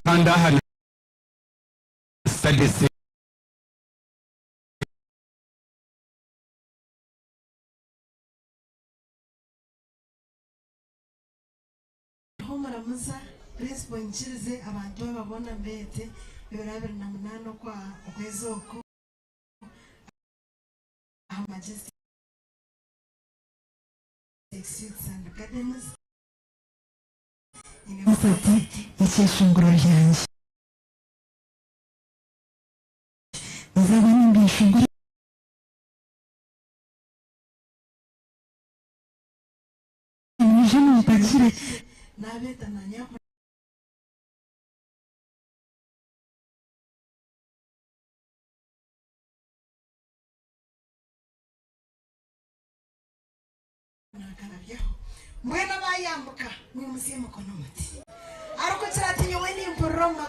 kanda hano sadese muramuza principal nchirize abantu babona mbete 2008 kwa okwezoko Majestic Seats and Gardens Mufate icyeshunguro ryanjye nzabona imbishunguro nije mupakire nabeta nanyako nakarabyaho mwena bayambuka mwimusiye mukono muti ariko cyaratinywe n'imporoma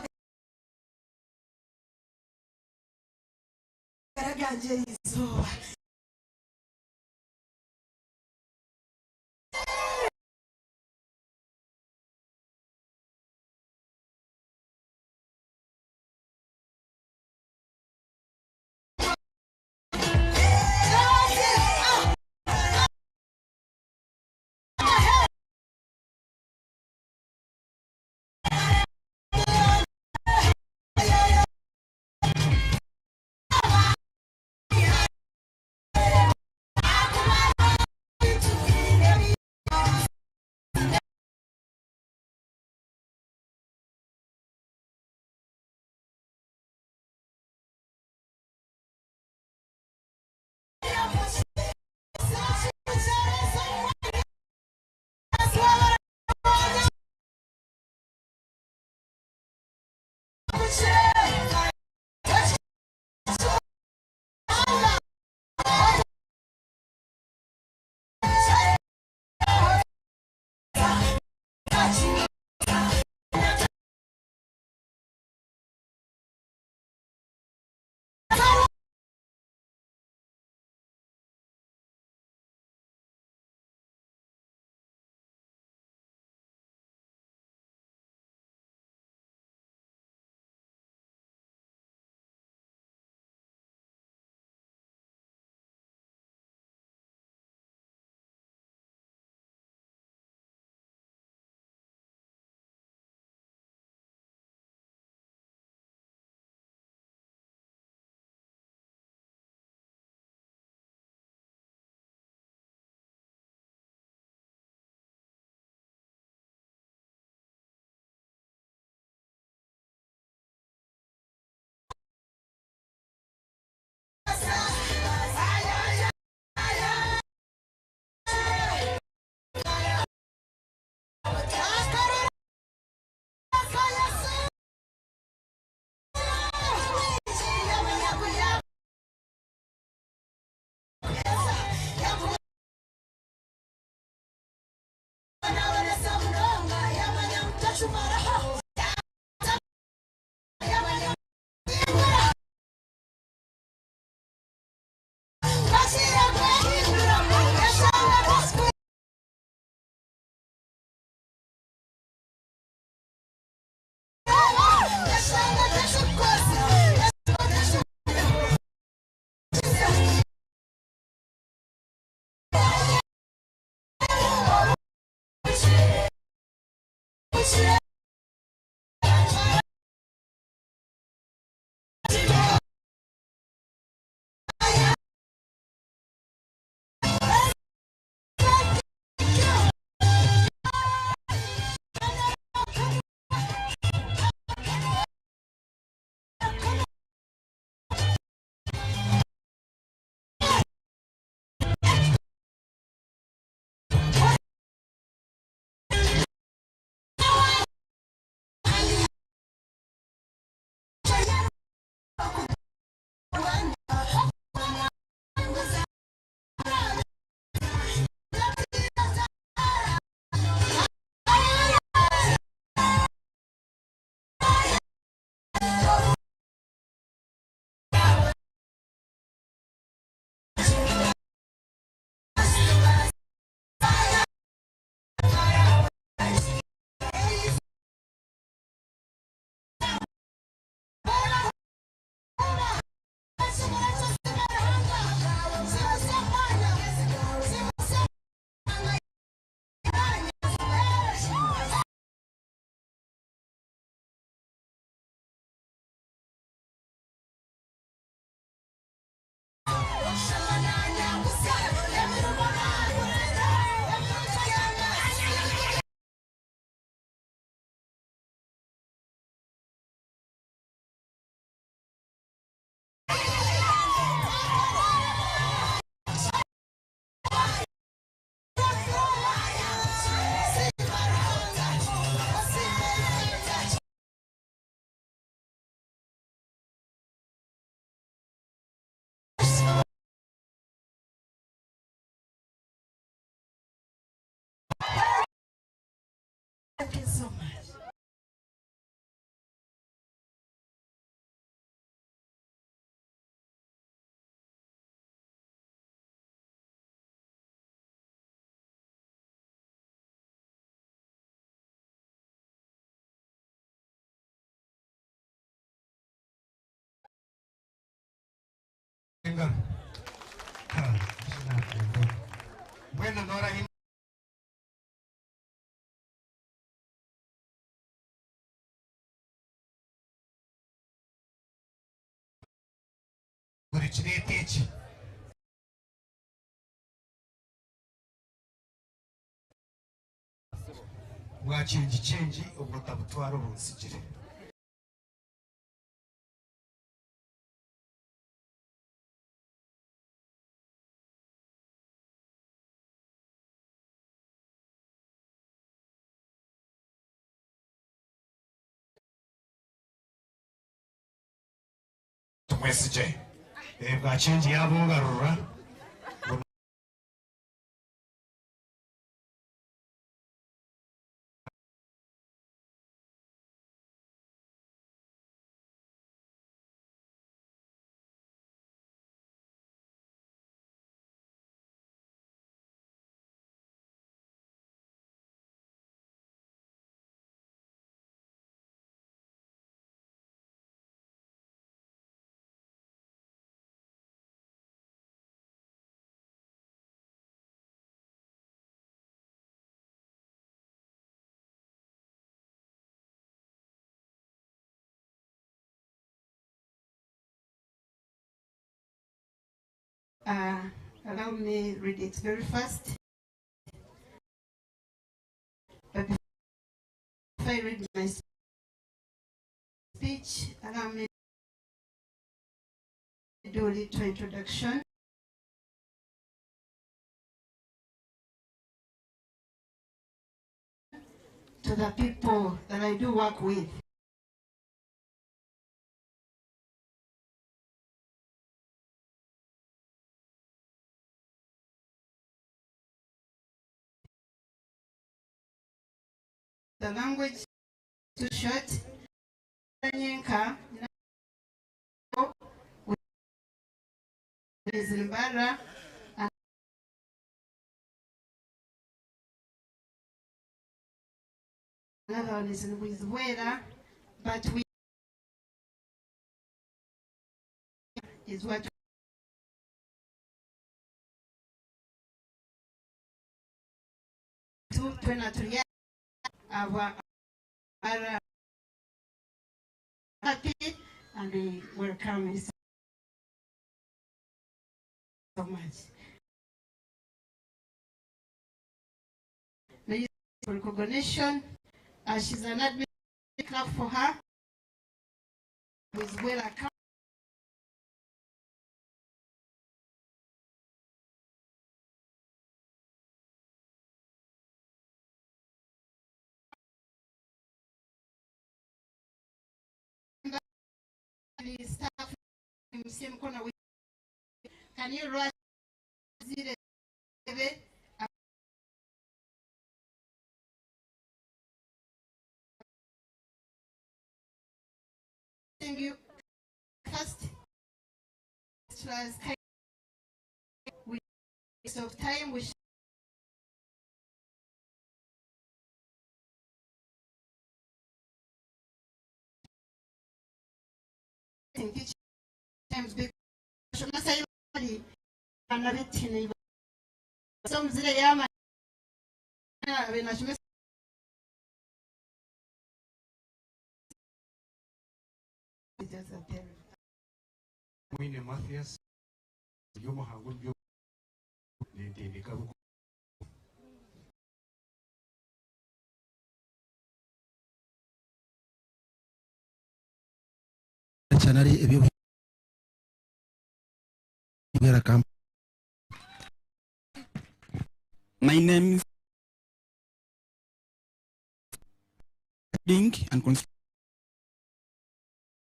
garaganje izuba engalo. Bueno, no ahora Teach. Change obutabutwara obusigire. Tumwesije. Bwa change yabungarura. Allow me read it very fast. But before I read my speech, allow me to do a little introduction. To the people that I do work with. The language too short. Is Mbarara, and another one is with Wera, but we is what to Penaturia our happy and we welcome you so much. For recognition, she's an admin club for her. With Wera staff, can you rush you first waste of time we teach times big some zile yama Mwine Mathias yomo hangul de kabu chanari ebyo camp. My name is Link and Construction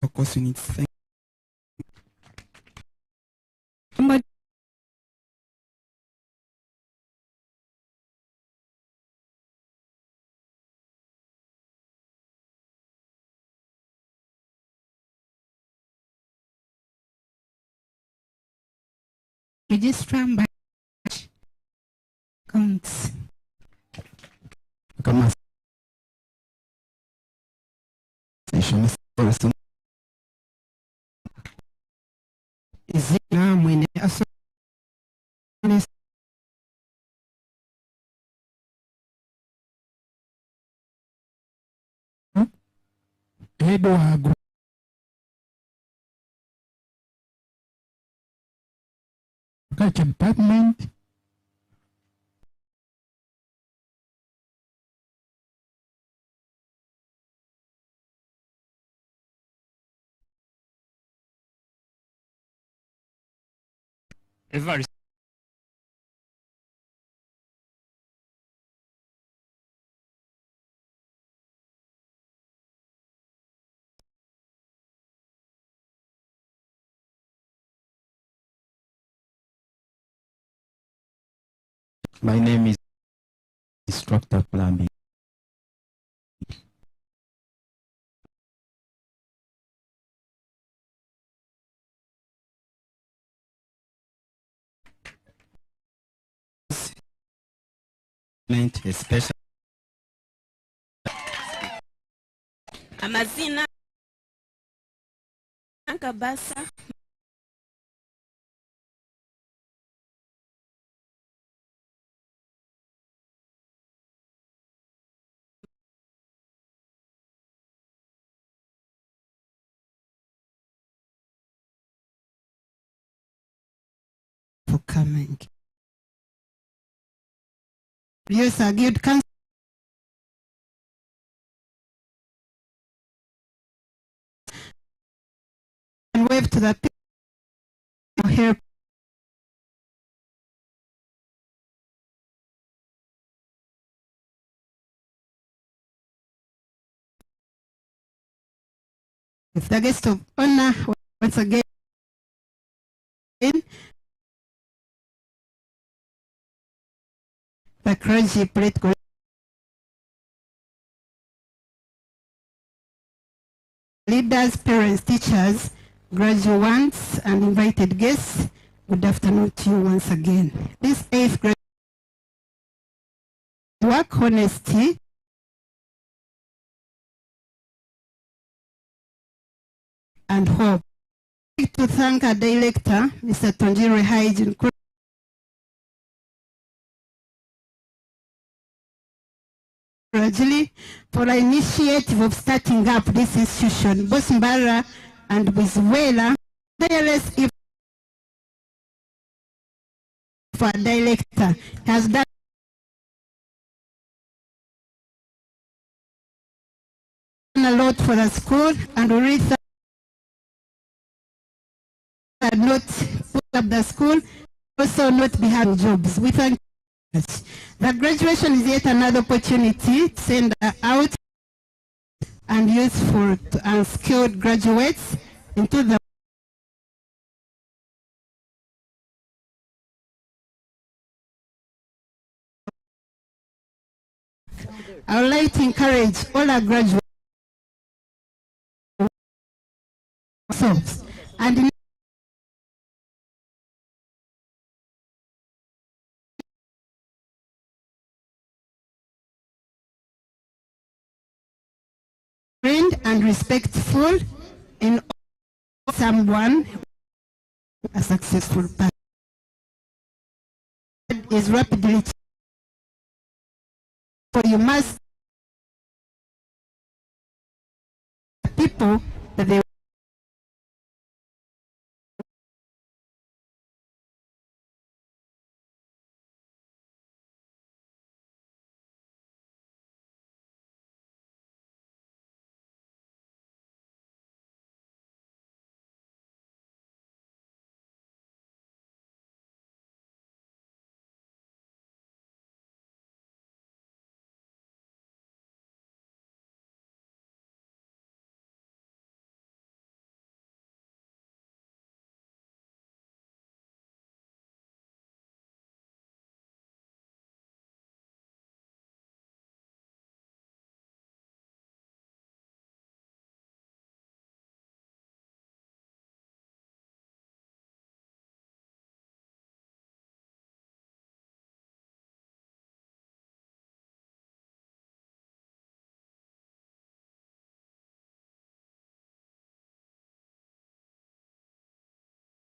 Focus Units. Registrar batch counts. Kama session person Zina mwene Edward Agriculture Department. Evarist. My name is Instructor Plumbing. Especially amazina Kabasa for coming. Yes, I give counsel. And wave to the people here. If the guest of honor once again, the clergy plate leaders, parents, teachers, graduates, and invited guests, good afternoon to you once again. This 8th grade work, honesty, and hope. I'd like to thank our director, Mr. Tonjiro Hygiene, for the initiative of starting up this institution. Both Mbarara and Vocational, tireless if for director has done a lot for the school, and we really not put up the school, also not be having jobs. We thank you. The graduation is yet another opportunity to send out and use for unskilled graduates into the I would like to encourage all our graduates and kind and respectful in someone a successful person is rapidly for you must people that they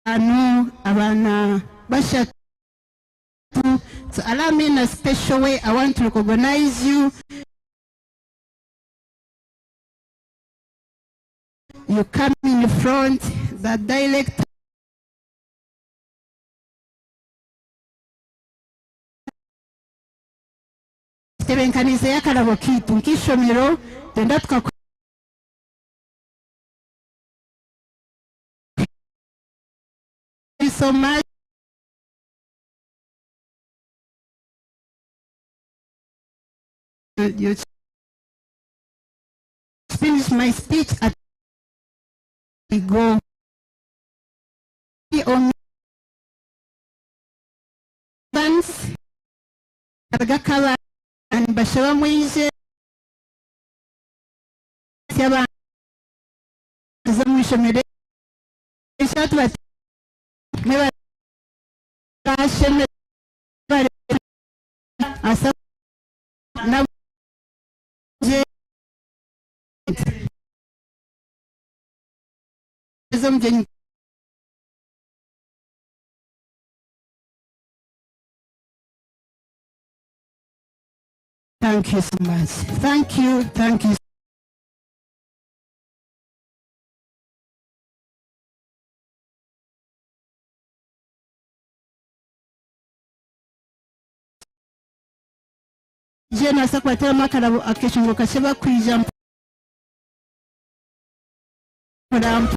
know abana basha to allow me in a special way. I want to recognize you You come in front, the director tebenkaniza yakalabo kitu nkishomero tenda tuka so much. You finish my speech at we go on bands agakala and bashaba mwije yaba zamwishomere ishatu bati meba asheme asa na je Thank you so much. Thank you. Thank you. Jena sakwatela makalabo akeshunguka sheba kwija mpora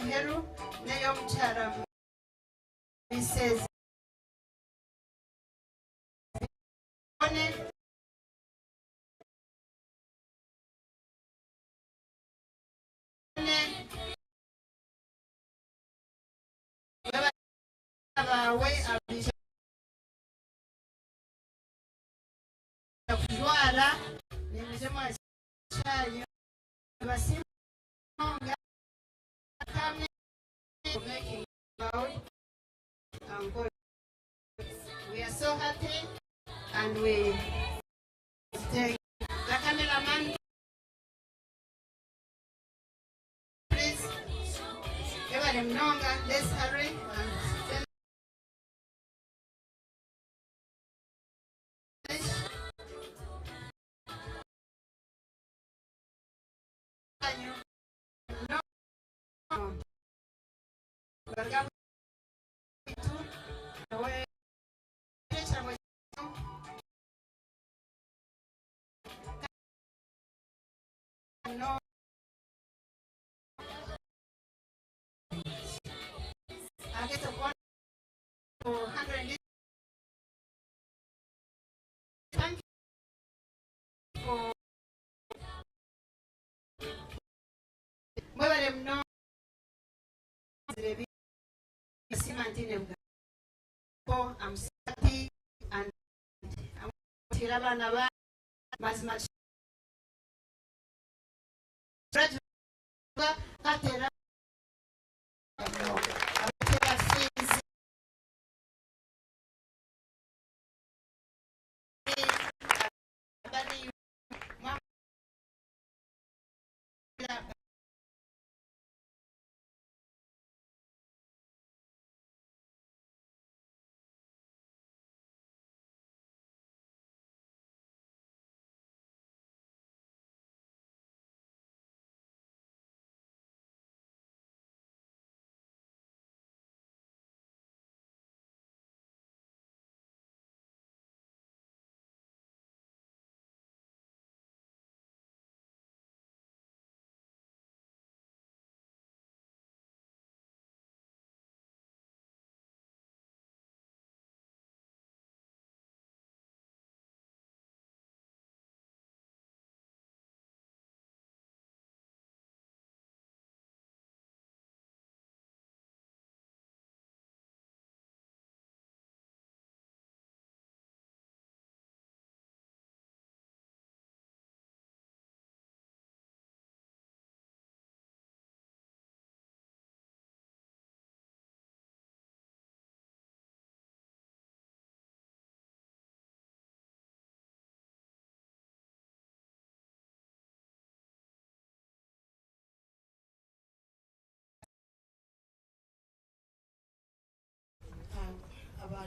Mheru neyo mchara Mrs. One abawe abisha kujwara nimujemo cyayo basimonga kamwe making loud Ankole. We are so happy and we take the cameraman please give them longer, let's hurry and no I get a 100 thank you for mueve them no I'm happy and I'm tirabana as much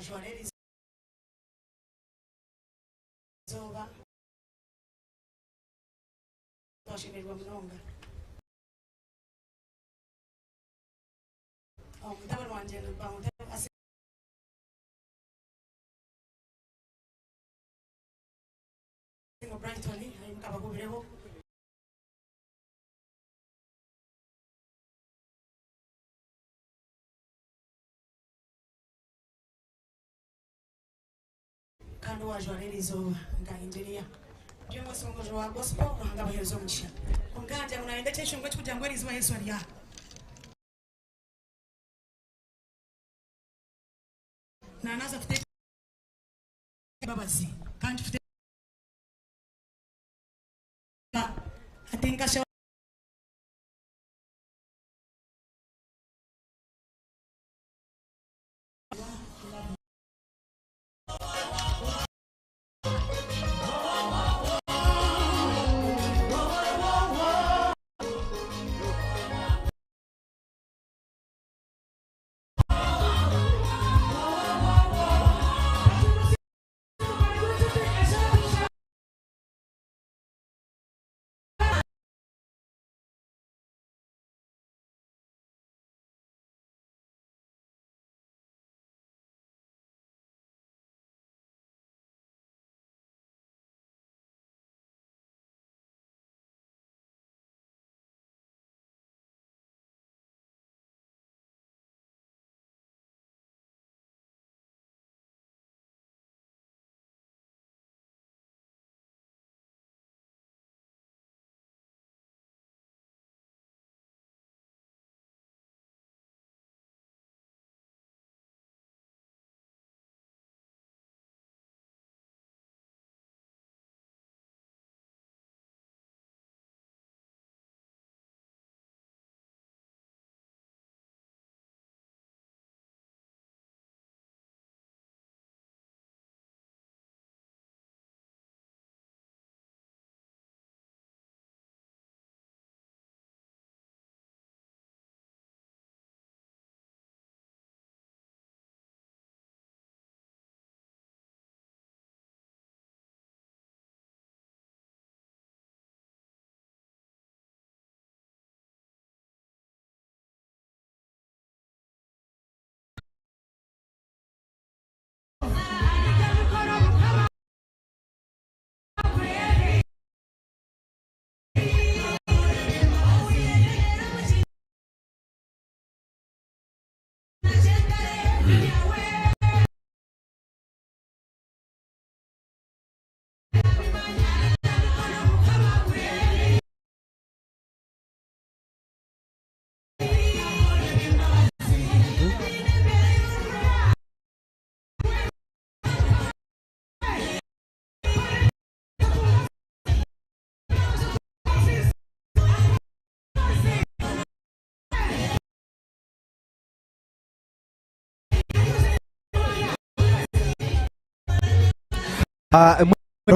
wajwareri zoba twashimirwa munonga mutabani wanje Brighton ari mukabagubireho kandi wajwareri zoba nga engineer Jongo songo wa gospel nga bahezo msha unganje unaenda kesho ngochi kuja ngweri ziwa Yesu aliya na anaza fute babazi kandi fute atenga sha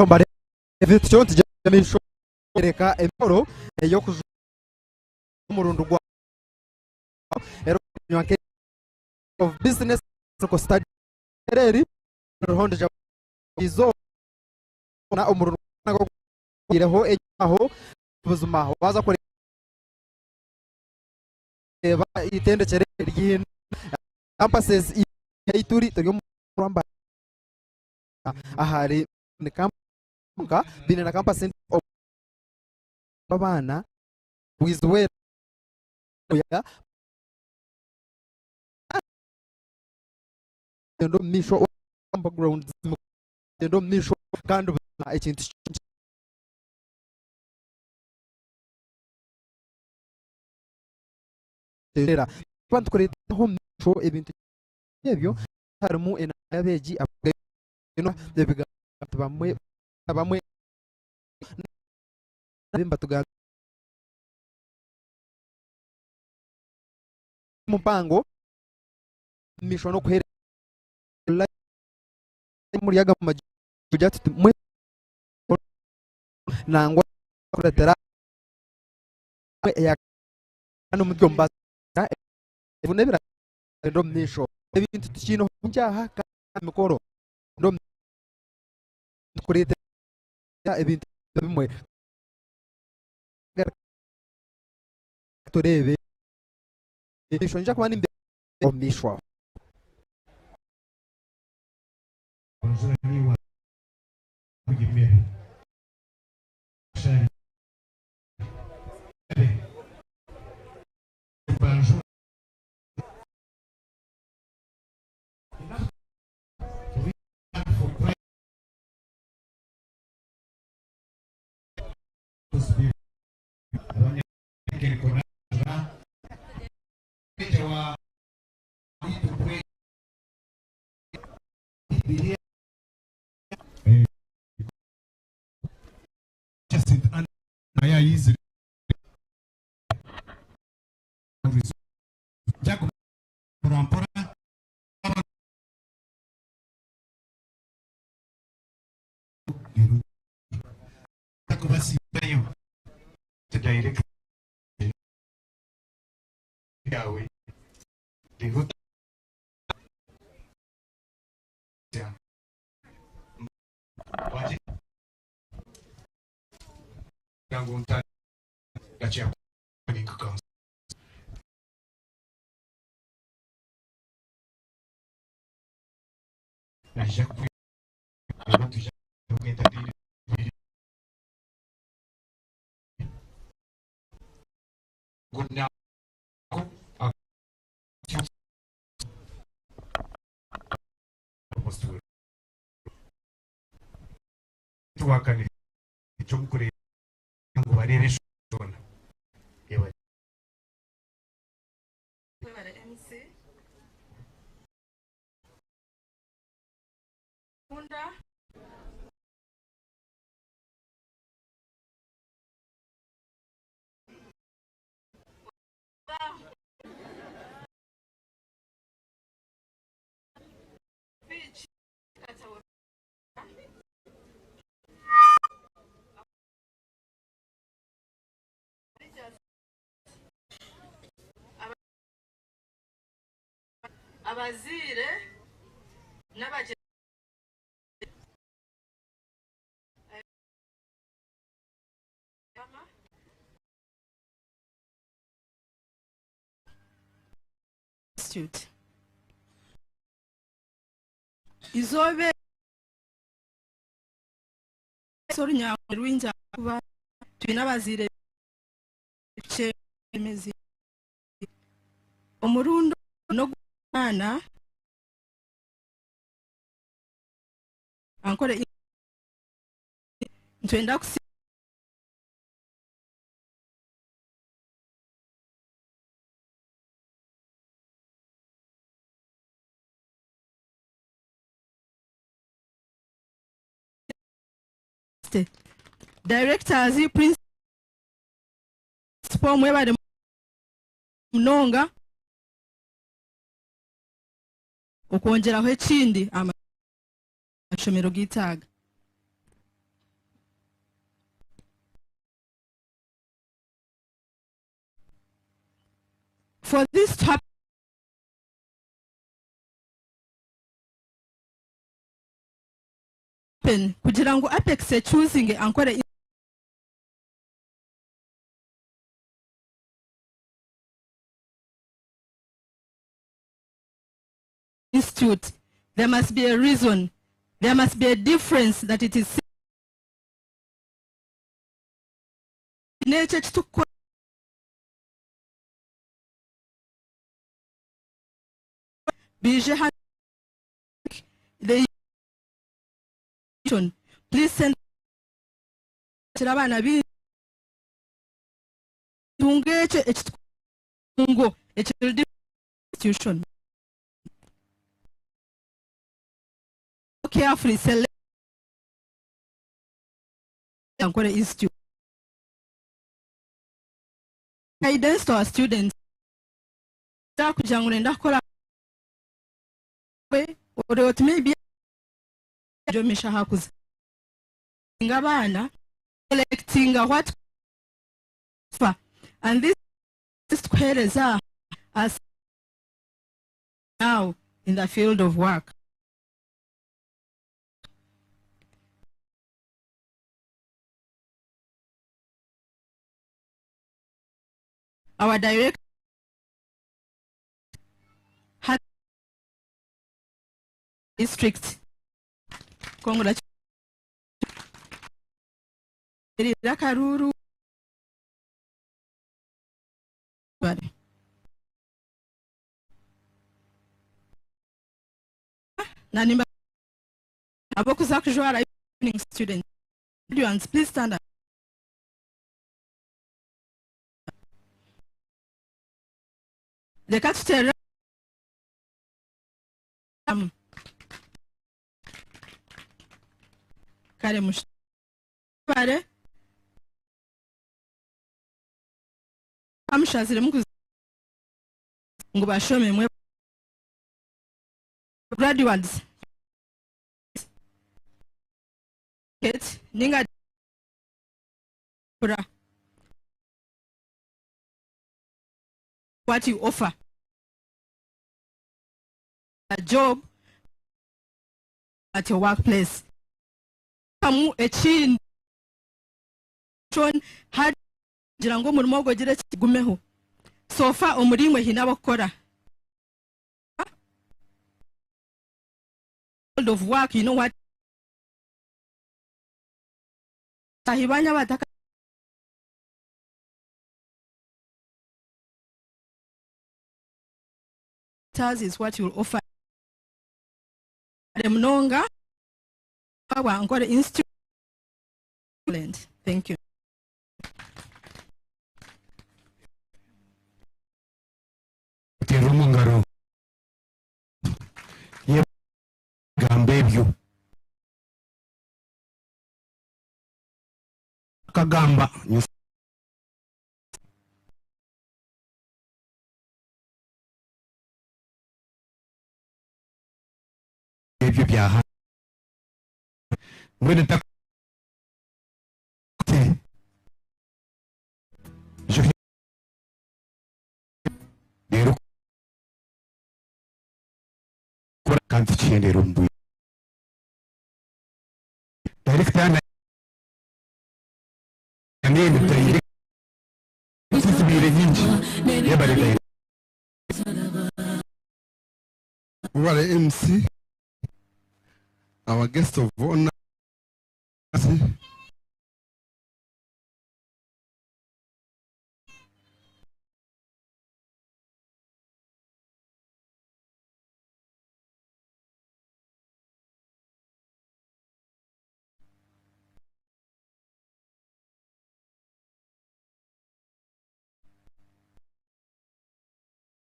mbare vitu tujamisho reka emoro yo kumurundo gwa ero of business ko study reri rohondo ja izo na umurundo nago ireho ejaho buzuma waza ko eba itende chere yin campuses ituri turi muramba ahari ni kampa bine na campus of babana with where ya ndo misho background ndo misho kandi na ikintu era quanto correto misho ebintu ebyo harimo enabeji no debiga bamwe bimba tuga mupango misho no kuhera muri yaga majujatu mwe nangwa kuretera ya ano mujomba ebunebira ndo misho ebintu tukino cyaha mikoro ndo kurite ebintu bimwe turebe ishonja kuba nimbe omishwa tuwakane ekyomukore ngo barebe shona yewe MC Kunda abazire n'abaje institute izobe sorunya rwinja kuba twinabazire chemezi omurundo no gwana Ankole ntwenda kusi directors principal mwebale mnonga okwongeraho ekindi amashomero gitaga for this to happen kugira ngo Apex choosing Ankole institute, there must be a reason, there must be a difference that it is nature to the please send abana bi tungeche ekitungo institution carefully select Ankole institute guidance to our students takujangule ndakola or maybe jomisha hakuza ngabana selecting what and this squares are as now in the field of work our director had district. Congratulations. Karuru. Nanimba abokuza kujwara evening student. Students, please stand up. The catch kare mushare amushazire mukuzi ngo bashome mwe graduates ninga what you offer, a job at your workplace. Kamu echin chon had jirango murimo gogire kigumeho sofa umurimwe hinabakora of work, you know what tahibanya bataka is what you'll offer them longer our Ankole Institute. Thank you. Terumungaro ye gambebyo kagamba ebyo byaha mwene tak je dero kora kanti chende rumbu director na nene tayire tisibire nyinji yabale dai wale MC, our guest of honor,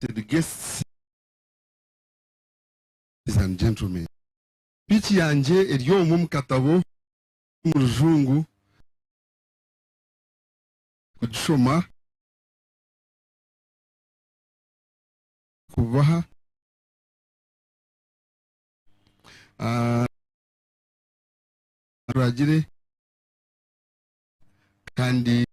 the guests and gentlemen, pichi yanje eriyo mu katabo mu rujungu kushoma kubaha ragire kandi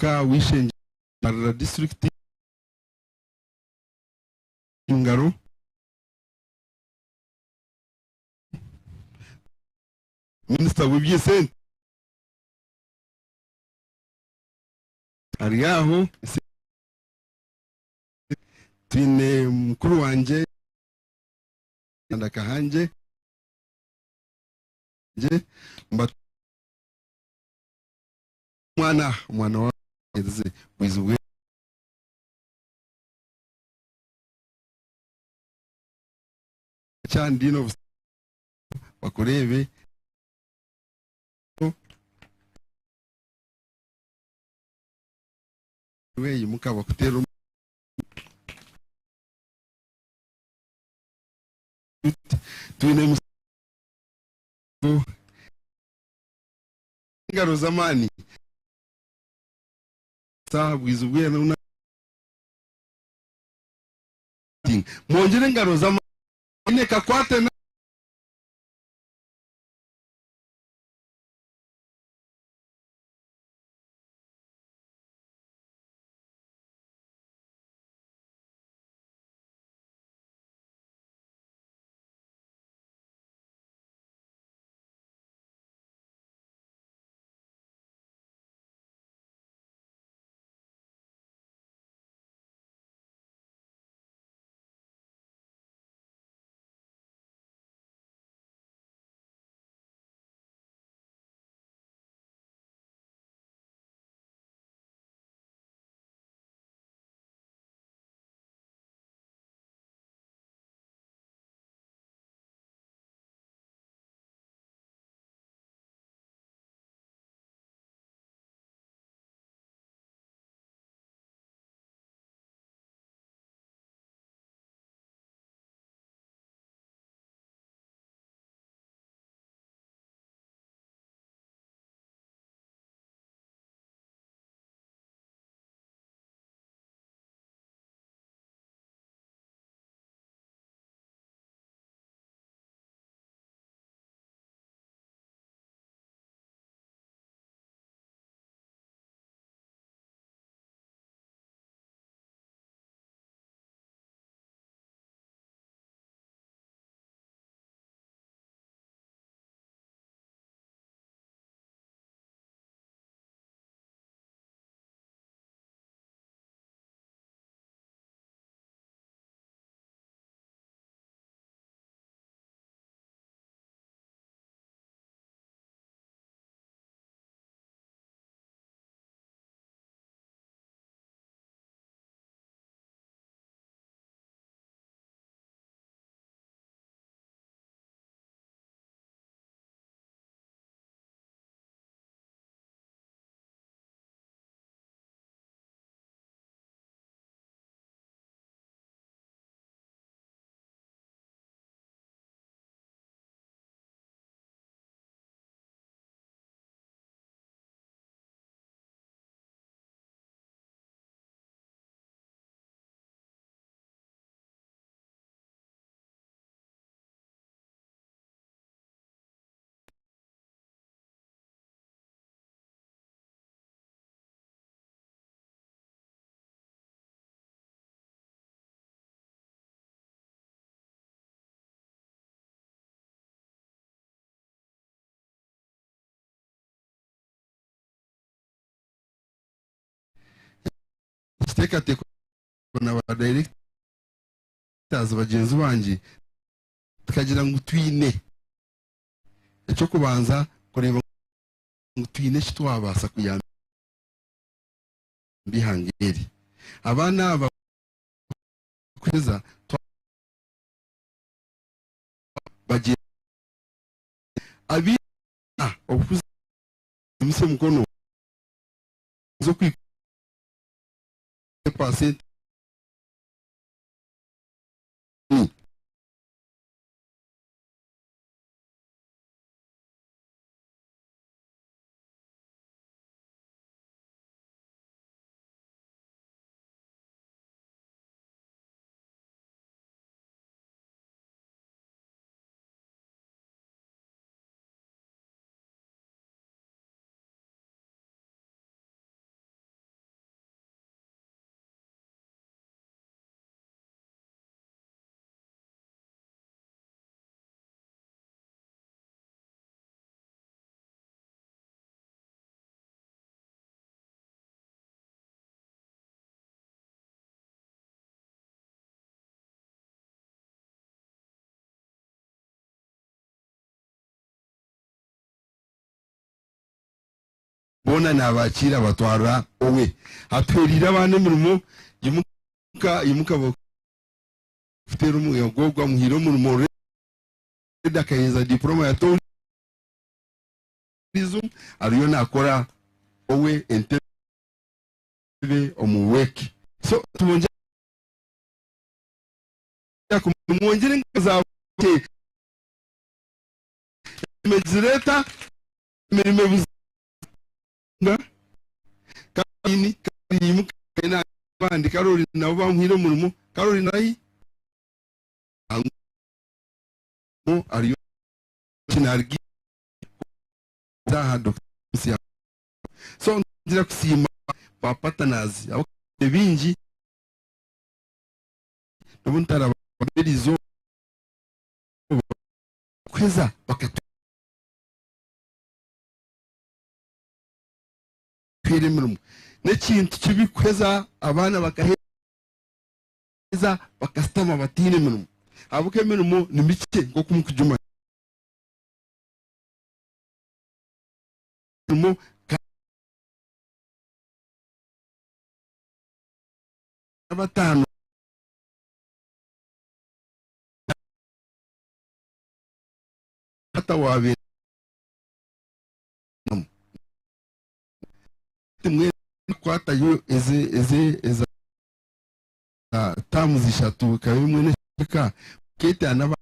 ka wishenje Mbarara district Ngaro Minister w'ebyesente ariyaho tine mukuru wanje ndakahanje je mwana wa wizuwe chandino bakurebe we mukaba kutero twine ngaro zamani sababu izubwe na mwongere ngaro zamani kakwate tekateko n'aba directors bagenzi banjye tukagira ngo twine icyo kubanza kureba ngo twine kitwabasa kuyamba bihangeri abana bakweza bagiye abi okuze mise mukono zo kwi passer bona nabakira batwara owe aperira abana mirimo yimuka bafite umugogwa muhiro murimo redakayeza diploma ya tourism ariyo nakora owe entebe omuweki so tubonje kumwongere ngaza mezireta mirimo kani yimuka ina bandi karori nabo bamuhiro murimo karori nayi ango ariyo kinargi za doctor so ndira kusima pa partners abo bingi nobuntara babirizo kweza bakatu kwiremurimo nekintu kibikweza abana bakaheza bakastama batine mirimo abuke mirimo ni mike ngo kumukujuma mirimo abatano hata wabe timwe kwata yo eze tamu zishatu kabimwe neshika kete anaba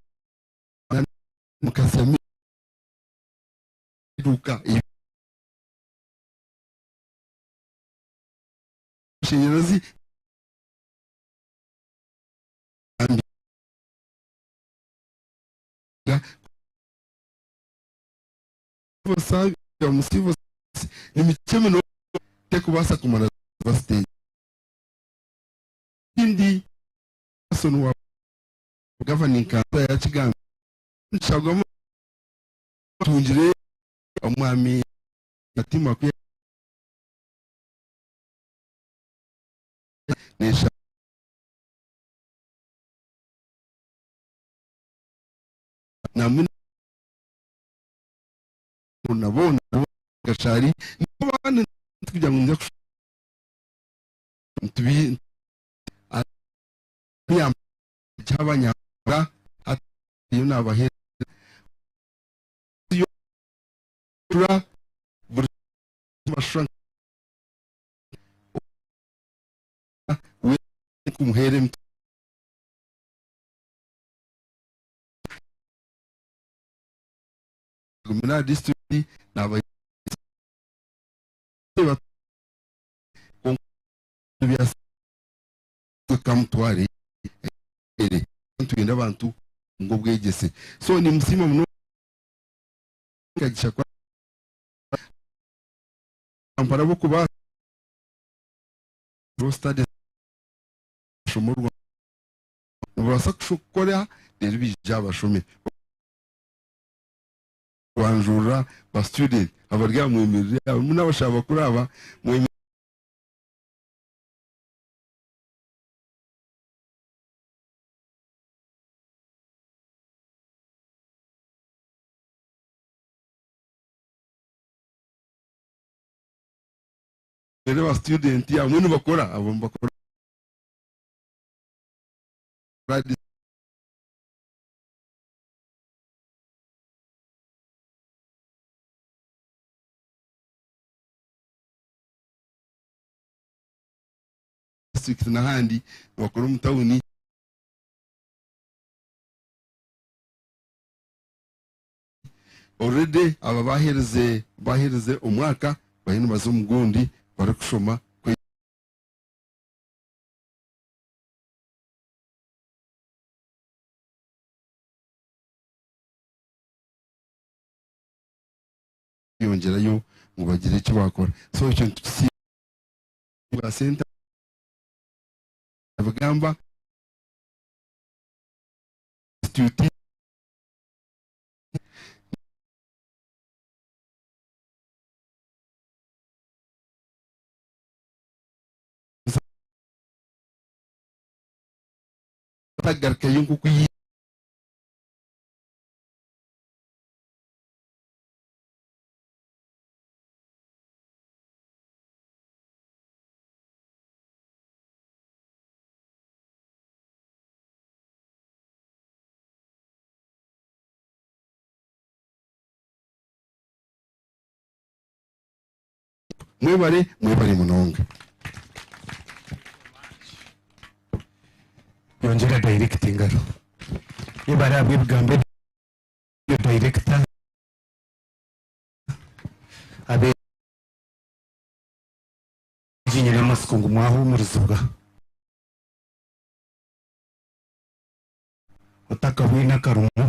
mukasami duka shirazi sabe ya musibo ni michemo tekubasa kumana stage indi sonu wa governing council ya kigambo nshagamo tunjire omwami natima kwe nesha namun unabona gashari n'abana tujya mu nzako tubi ya cyabanyara atiyo nabahe yo tura burashon we kumuhere gumina district nabahe bias kamtwari ntugenda abantu ngo bwegese so ni musima muno kagisha kwa ampara bo kuba rostade shumurwa basa kushukora rero bijaba shume wanjura ba student abarya mu imirire muna bashaba kuraba mu reba student ya mwe bakora abo bakora district n'ahandi bakora mu tawuni already aba bahereze umwaka bahino bazumugundi bari kushoma yongerayo ngo bagire icyo bakora so icyo ba center abagamba institute tagarka yungu kuyi mwebare munonga yongera directing ngaro ibara bw'ibgambe director abe jinyira masikungu mwahumurizibwa utaka wina karumu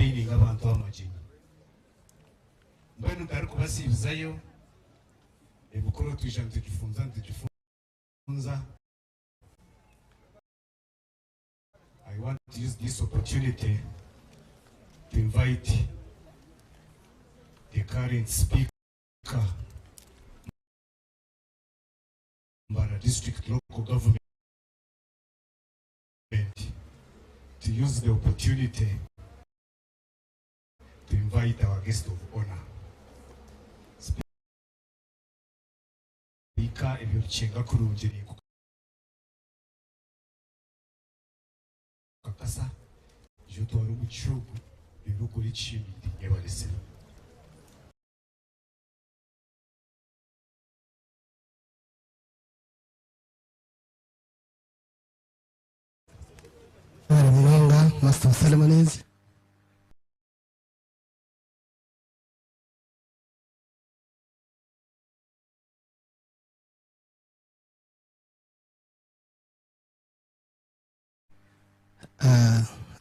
entertaining abantu b'amajini mbwenu ntari kubasibizayo ebukuru twisha ntugifunza I want to use this opportunity to invite the current speaker, Mbarara District Local Government, to use the opportunity to invite our guest of honor. Speaker, if you're chenga kurunjiri kakasa, joto warumu chugu, bibukuri chimi, yebalese. Master of Ceremonies,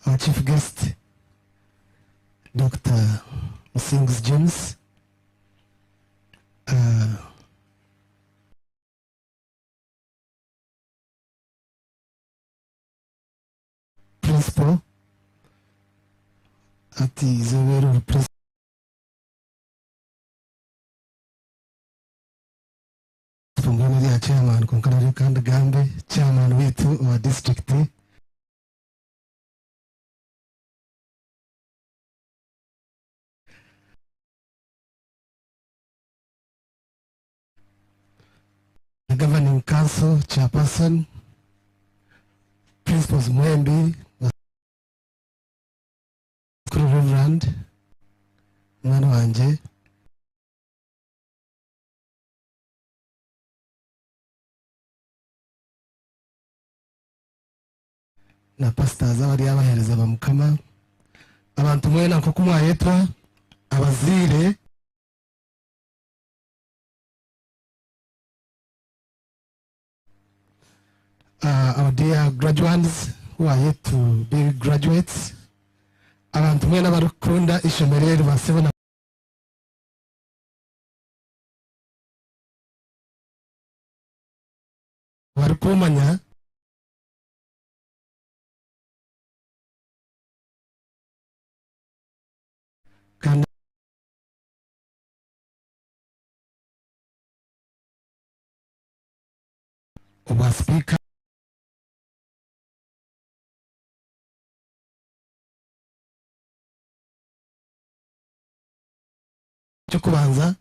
our chief guest, Dr. Sings James, Principal at the Zowero Principal. Chairman Konkanari Kanda Gambe, Chairman wetu wa district. The Governing Council Chairperson, Principals Mwembi, Reverend mwana wanje, na pastors abari abahereza bamukama abantu mwena nko kumwayetwa abazire our dear graduates who are yet to be graduates, abantu mwena barukunda ishomerere basebona barukumanya kandi oba speaker cyo kubanza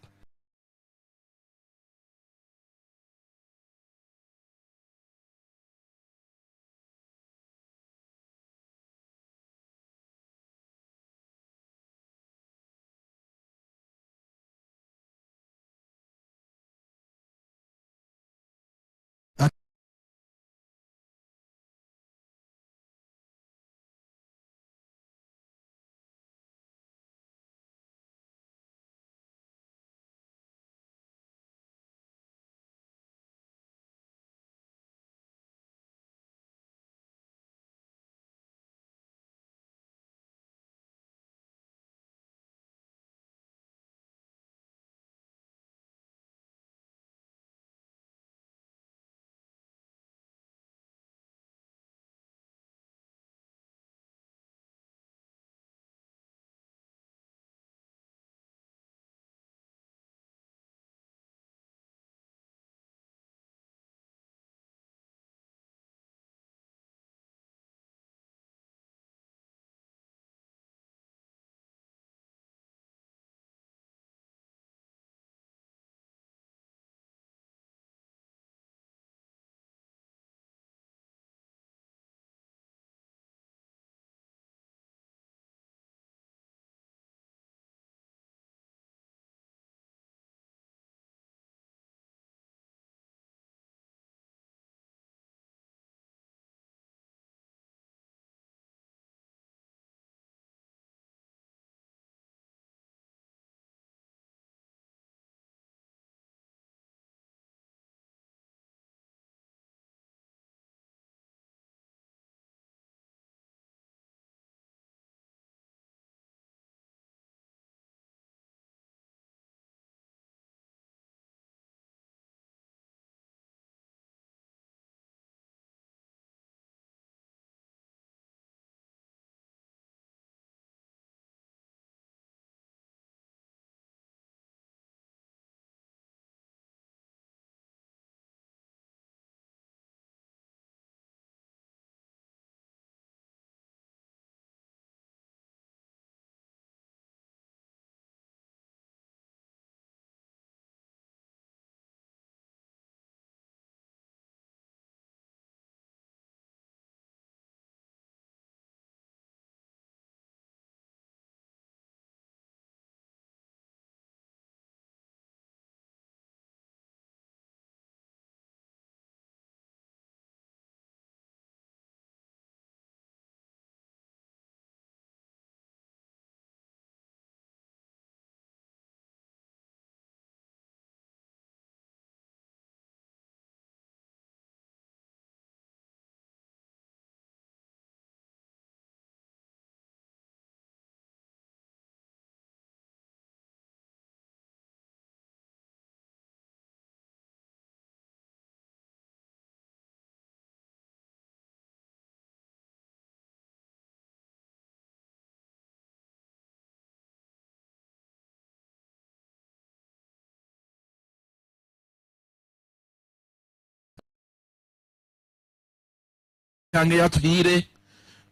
kange yatugire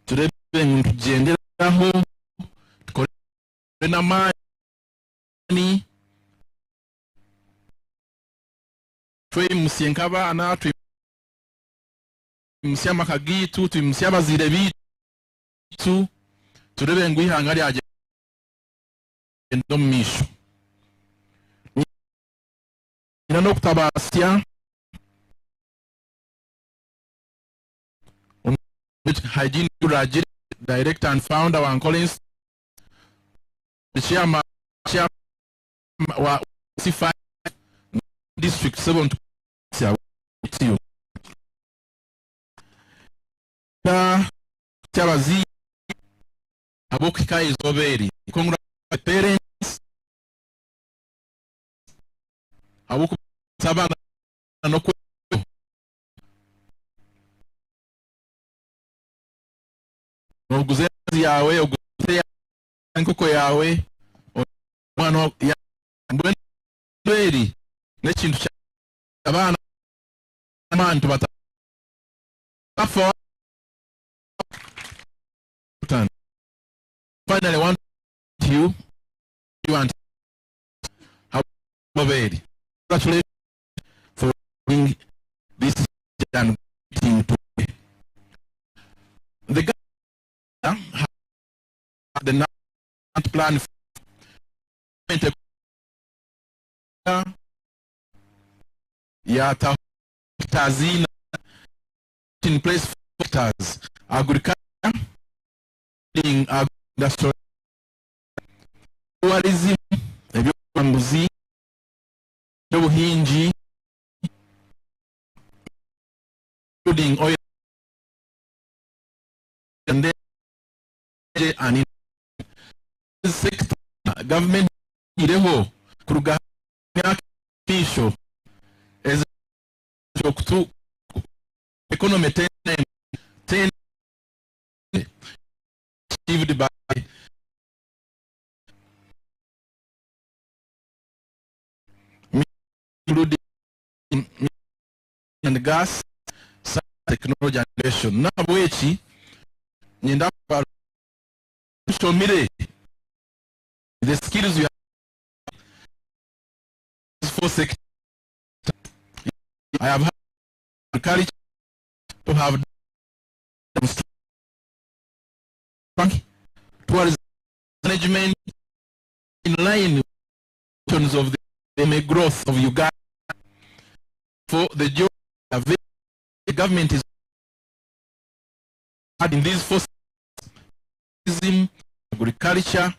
turebe ntugenderaho tukore n'amani twimusiye nk'abana twimusiye amaka gitu twimusiye abazire bitu turebe ngo ihanga ryagenda mu misho no kutabasya hygiene Rajir, director and founder wa Ankole chairman wa C5 district 7 cyabazi abokika izoberi congratulate parents aboku sabana no oguze yawe oguze nkoko yawe mwana ya mbweri n'ekintu abana abantu batafo finally want you want how very congratulations for bringing this and team to the the national plan ya tazina in place factors agriculture industrial tourism eby'obulambuzi n'obuhingi including oil and in this sector government ireho kuruga pisho as okutu economy ten achieved by including and gas technology and innovation na bwechi nyenda show me the skills you have for sector. I have encouraged to have towards management in line with terms of the growth of Uganda for the job the government is adding these four agriculture,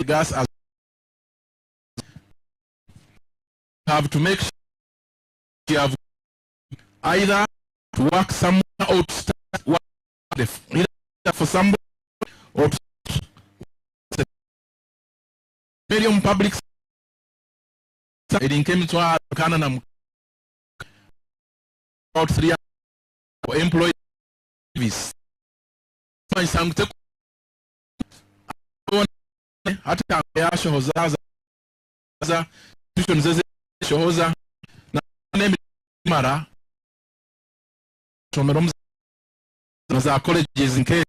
gas as have to make sure you have either to work somewhere or to start work either for somebody or to medium public it came to our Canada about 3 employees hata yashohoza institutions shohoza na mara tomerom za colleges nke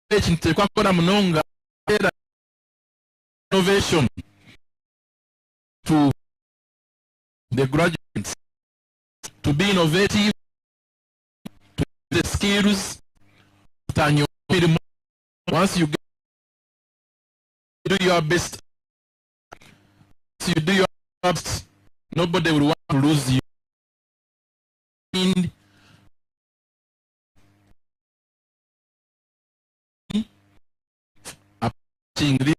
ekintu kwa kora munonga innovation to the graduates to be innovative to the skills once you do your best, you do your best, nobody will want to lose you. In approaching the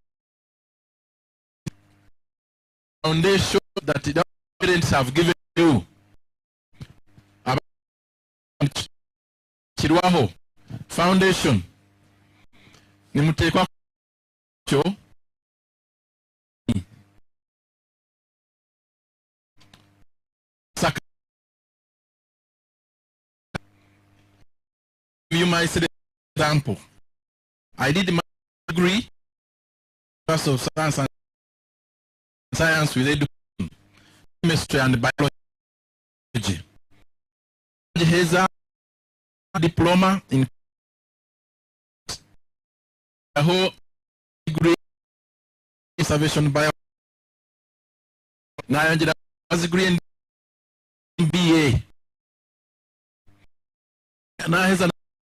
foundation that the parents have given you, Chirwaho Foundation, Nimutekwa cho you might say example. I did my degree of science and science with education, chemistry and biology. has a diploma in a whole degree in conservation bio. Now I has a degree in BA. And I has an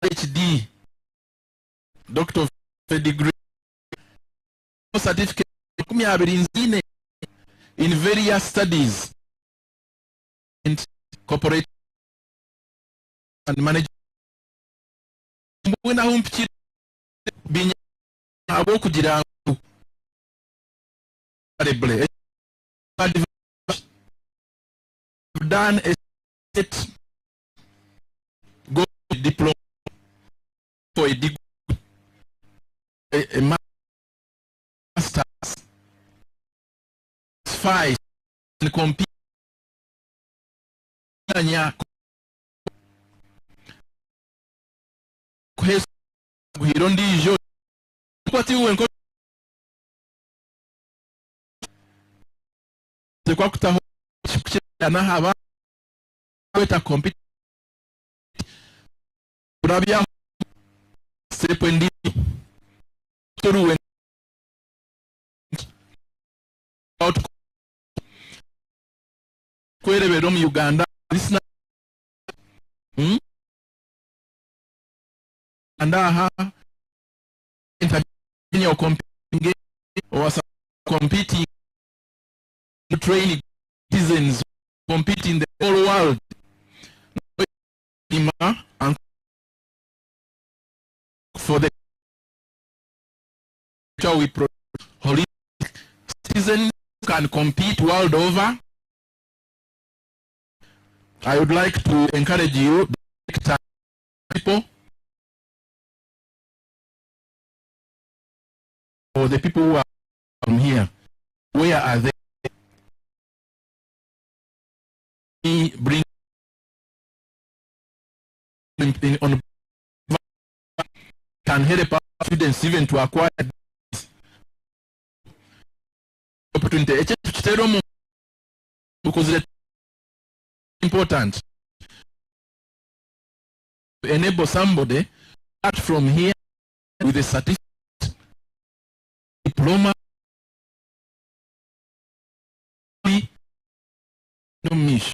PhD, doctor of a degree, certificate in various studies in corporate and management. When I being I've done a state diploma for a degree, a master's, 5 and compete. Uganda, and competing or competing to train citizens, competing the whole world. And for the we holistic citizens can compete world over. I would like to encourage you, people, or the people who are from here, where are they? Bring on can help our students even to acquire this opportunity. Because it's important to enable somebody to start from here with a certificate, diploma, no mission.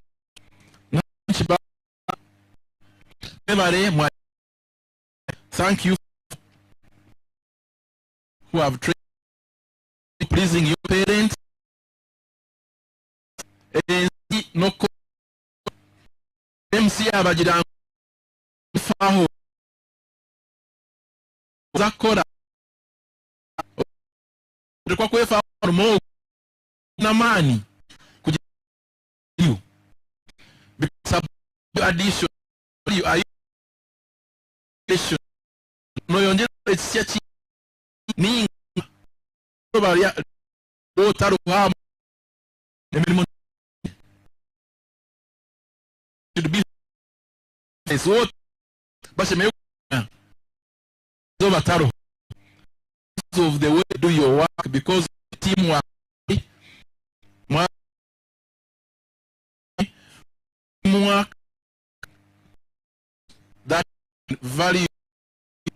Thank you who have trained, pleasing your parents. No MC abagira faho zakora kwa kwefa mo na mani you because addition you are no yonje etsiachi ni baria o taru ha nemilimo should be so but me over taru of the way do your work because teamwork that value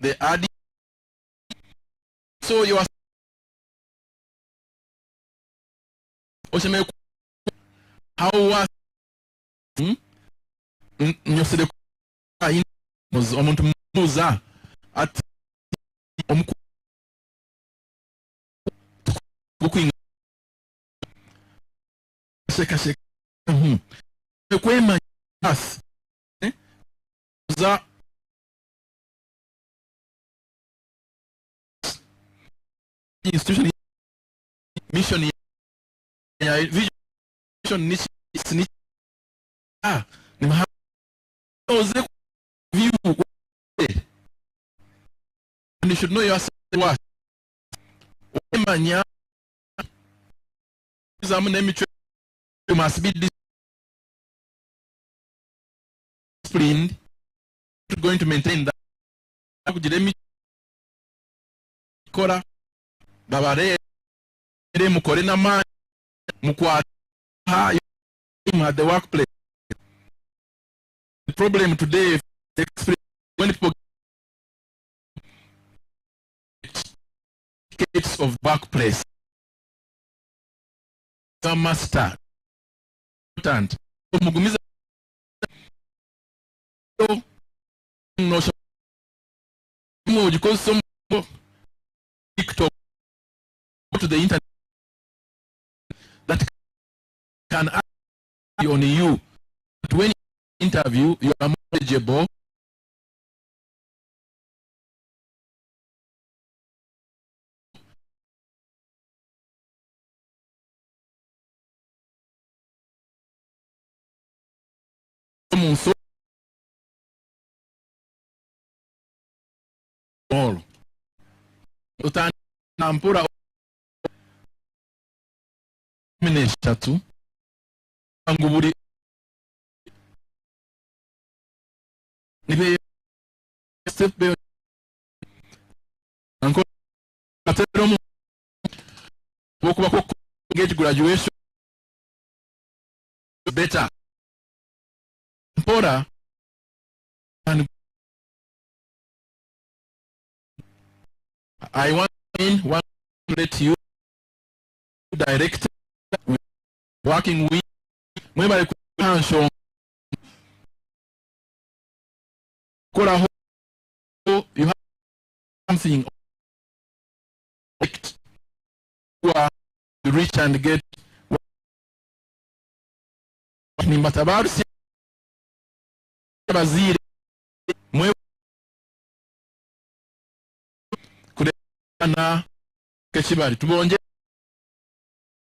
the adding. So you are how was at institution mission vision niche view and you should know yourself what you must be disciplined to going to maintain that kora babare mukore na ma mukwa at the workplace problem today, when people get certificates of workplace, some master, important. Mugumiza no because some TikTok to the internet that can act on you. But when you interview, you are knowledgeable. So all utanampura mineshatu anguburi nibe step be Ankole ateromu bokuba ko get graduation better mpora and I want to let you direct working with mwebale kuhansho kola ho you have something to reach and get ni matabaru si bazire mwe kudana keshibari tubonje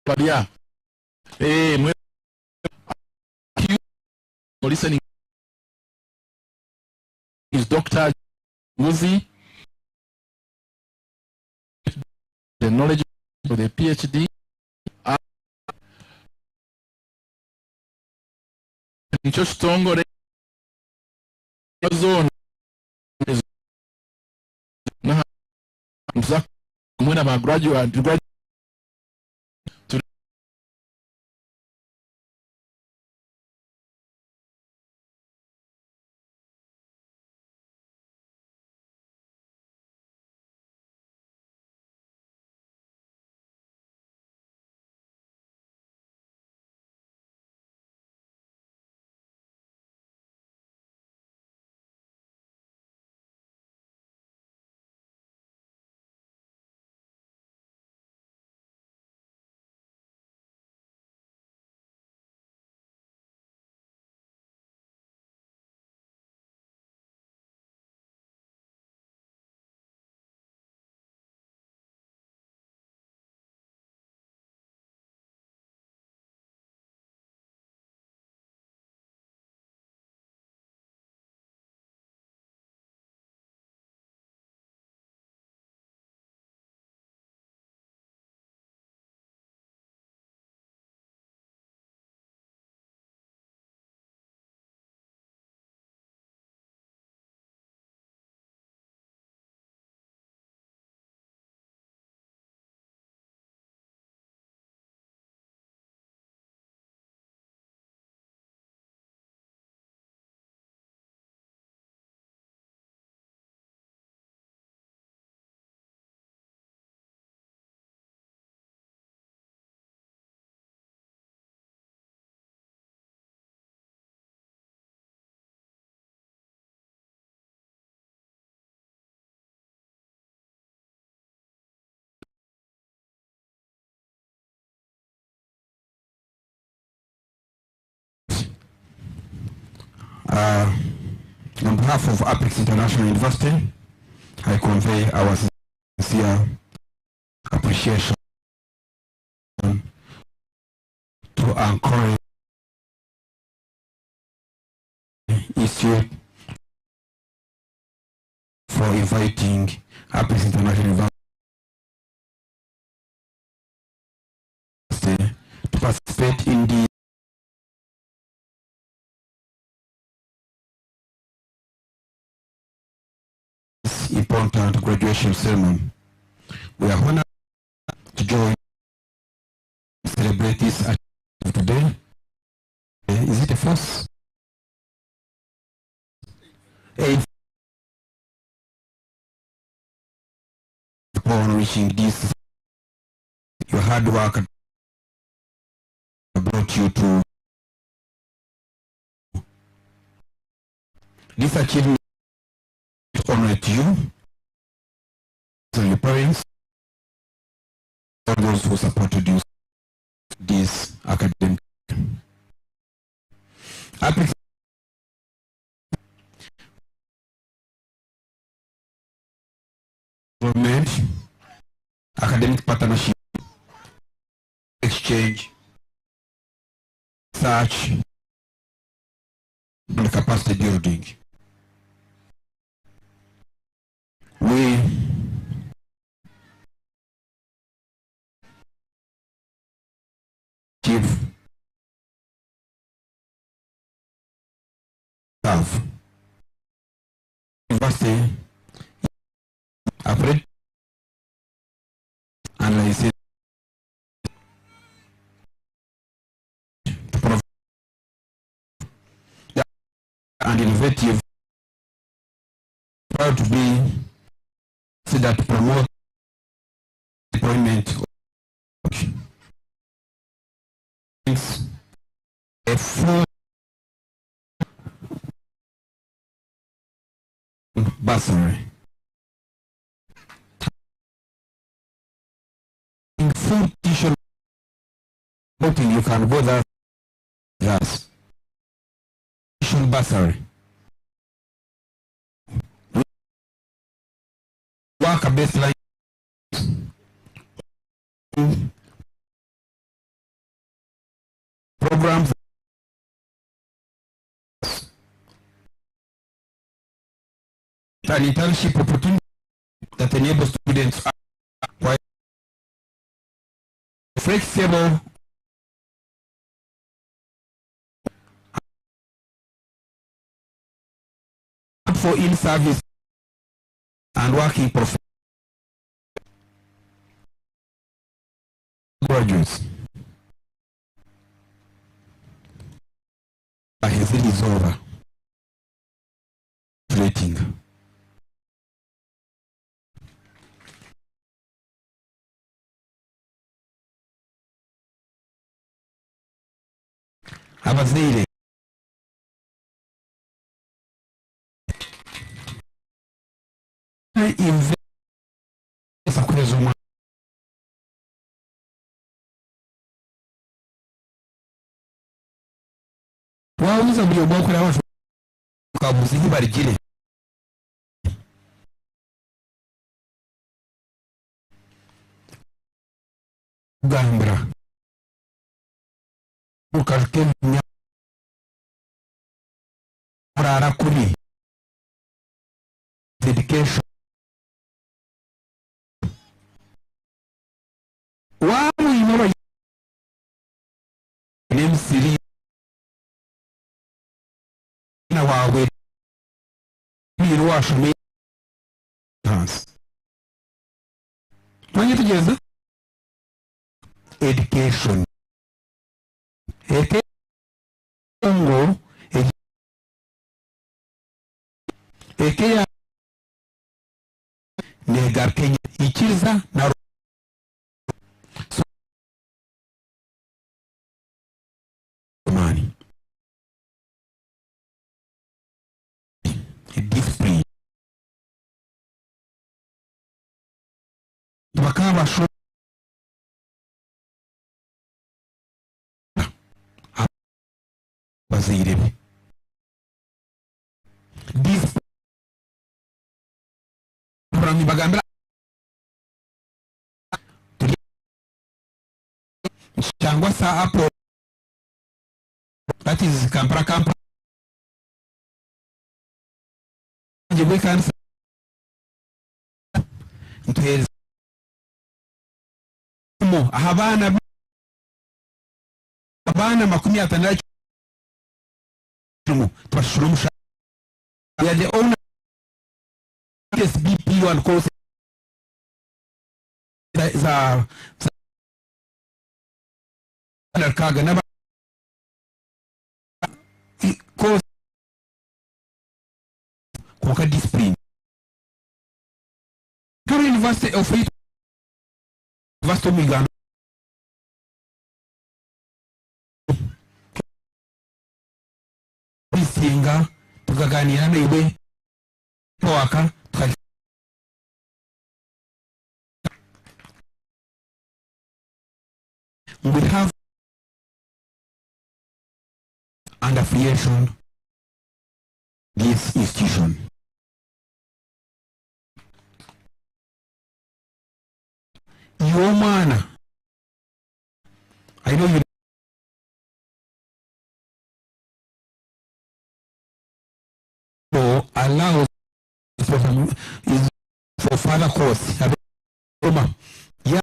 padia mwe listening is Dr. Muzi, the knowledge of the PhD. Nicho stongore zone na mzako mwena ba graduate on behalf of Apex International University, I convey our sincere appreciation to Ankole Institute for inviting Apex International University to participate in the important graduation ceremony. We are honored to join celebrate this today. Is it a first? upon reaching this, your hard work brought you to this achievement. Honor to you, to your parents, all those who supported you this academic application. Government, academic partnership, exchange, research, and capacity building. We achieve have university operate and license to provide and innovative proud to be that promote deployment a full bursary. In full tuition, you can go there. Yes. Tuition bursary. Work a baseline. Programs an internship opportunity that enables students quite flexible for in-service and working professionals. Graduates. His is over. Rating. Abazeire. Invest akwezi umwana. Wawuza byo bokora abafu kabuzi hibarigire. Gambra. Ukarke Mbarara kuri dedication. Wamu inoro name siri na wawe biro washume dance. Mwenye tugeze education. Ngo ekeya negar Kenya ikiza na money discipline bakaba sho bazirebe this program bagambira cyangwa sa apo that is Kampala we can ntweza mo abana 60 tubashurumusha ya the owner SBP one course za kaga na course muka discipline karo University of University of Uganda bisinga tukaganira nawe waka we have an affiliation this institution. Your man, I know you allow is for further course. Yeah,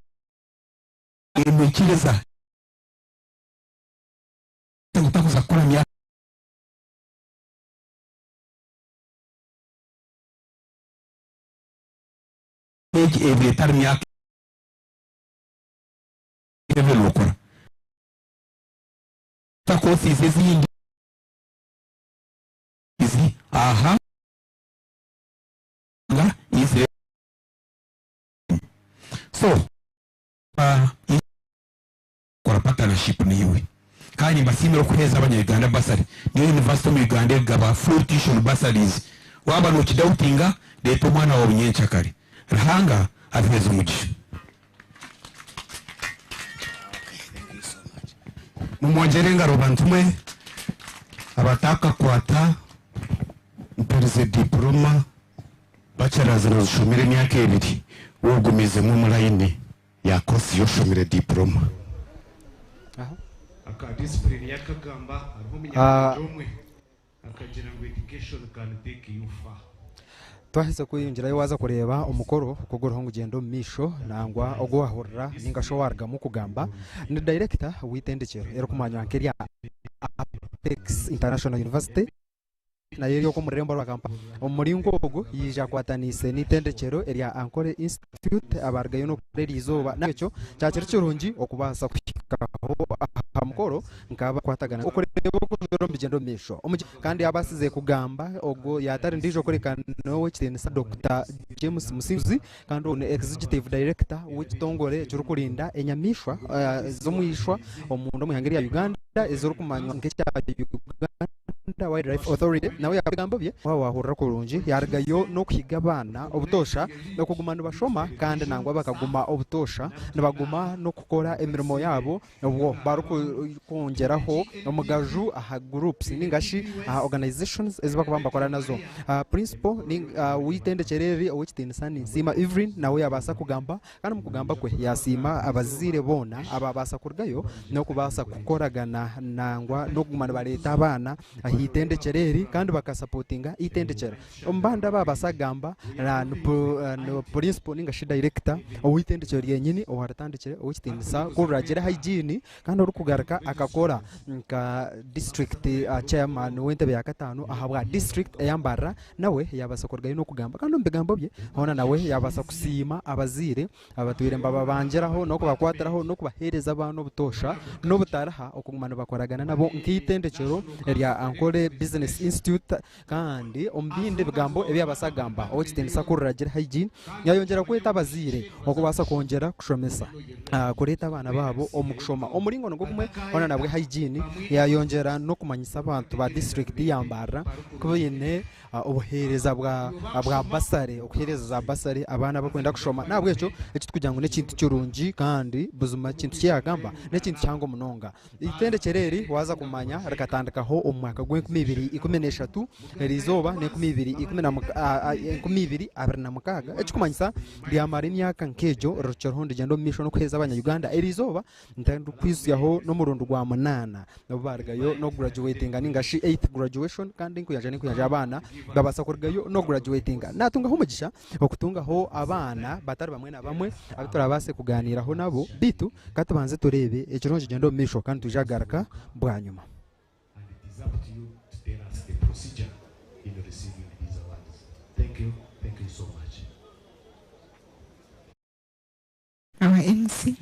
imechileza utakuza kula miaka evitar miaka evelokora ta course hizi aha is so kora partnership niwe kandi basimira kuheza abanyarwanda basari niyo University of Uganda gaba full tuition bursaries waba no kidautinga leto mwana wa bunyenchakari rahanga afeze umugisha mumwongere ngaro bantumwe abataka kwata mpereze diploma bachelor's na ushomire myaka 2 wogumize mu mulaine ya course yo shomire diploma aka discipline yakagamba ariho munyamwuga umwe akagira ngo education can take you far. twahise kuyinjira waza kureba umukoro kugoroho ngugendo misho nangwa ogwahurira ningasho warga mu kugamba ni director witendekero ero kumanya ankeria Apex International University na yero ko murembo rwagamba umuringo ogo yija kwatanise nitendekero eria Ankole Institute abargayo no kurizoba nacho cyakira cyurungi okubasa kwikaho amukoro nkaba kwatagana ukureba ko mbigendo misho kandi abasize kugamba ogo yatari ndijo kurekana no kitenisa Dr. James Musinzi kandi one executive director w'itongore cyo kurinda enyamishwa zo muyishwa omundo muhangeri ya Uganda ezoro kumanywa nk'icya Uganda Wildlife Authority nawe yabigamba bye wahurira kurungi yargayo no kwigabana obutosha no kugumana bashoma kandi nangwa bakaguma obutosha nabaguma no gukora emirimo yabo ubwo barukongeraho umugaju aha groups ningashi organizations ezibakubamba kora nazo principal ni witendekereri owikitinisani sima Evelyn nawe yabasa kugamba kandi mu kugamba kwe yasima abazire bona ababasa kurgayo no kubasa kukoragana nangwa no kugumana bareta abana ahitendekereri kandi bakasupportinga itendekera ombanda babasagamba no principal ningashi director owitendekero yenyini owaratandikire owikitinisa kuragera hygiene kandi urukugaraka akakora nka district chairman w'entebe ya gatanu ahabwa district Mbarara nawe yabasa kurgayo no kugamba kandi mbigambo bye hona nawe yabasa kusima abazire abatwire mbaba bangeraho no kubakwatiraho no kubahereza abantu butosha no butaraha okugumana bakoragana nabo nkitendekero ya Ankole Business Institute kandi ombinde bigambo ebyabasagamba okitenisa kuragera hygiene yayongera kweta abazire okubasa kongera kushomesa kureta abana babo omukushoma omuringo ngo kumwe hona nabwe hygiene yayongera no kumanyisa abantu ba district ya Mbarara kubine obuhereza bwa basare okuhereza za basare abana bakwenda kushoma nabwe cyo ekitukugira ngo nekintu cyurungi kandi buzuma kintu cyagamba nekintu cyango munonga itendekereri waza kumanya rakatandikaho umwaka gwe2013 rizoba ne 2026 ekikumanyisa lyamara imyaka nkejo rochorondo gendo mission no kweza abanyuganda erizoba ntandu kwisyaho no murundo gwa 8 nabargayo no graduating ningashi 8th graduation kandi nkuyaje nikuyaje abana babasa kurgayo no graduating natunga humugisha okutungaho abana batari bamwe na bamwe abiturabase kuganiraho nabo bitu katubanze turebe ekironje gendo mission kandi tujagaraka bwanyuma. Up to you to tell us the procedure in receiving these awards. Thank you so much. Our MC.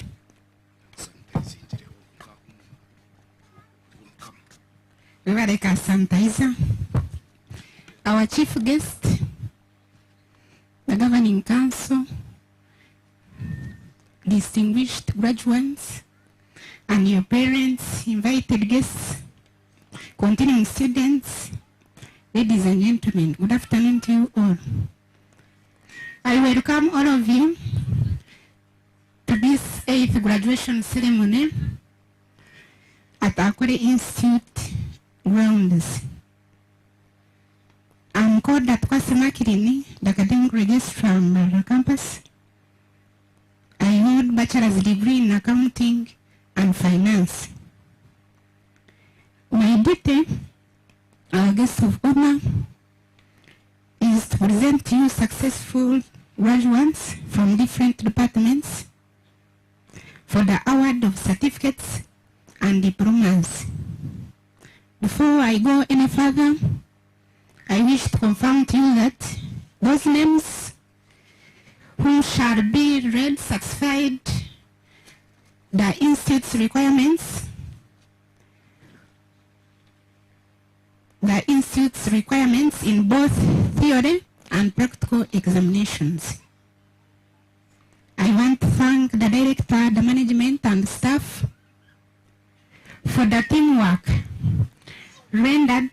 Vivareka sanitizer. Our chief guest, Governing Council, distinguished graduates, and your parents, invited guests, continuing students, ladies and gentlemen, good afternoon to you all. I welcome all of you to this 8th graduation ceremony at Ankole Institute grounds. I'm called Atkwasse Makirini, the academic registrar from Mbarara campus. I hold bachelor's degree in accounting and finance. My duty, our guest of honor, is to present to you successful graduates from different departments for the award of certificates and diplomas. Before I go any further, I wish to confirm to you that those names who shall be read satisfied the Institute's requirements, in both theory and practical examinations. I want to thank the director, the management, and staff for the teamwork rendered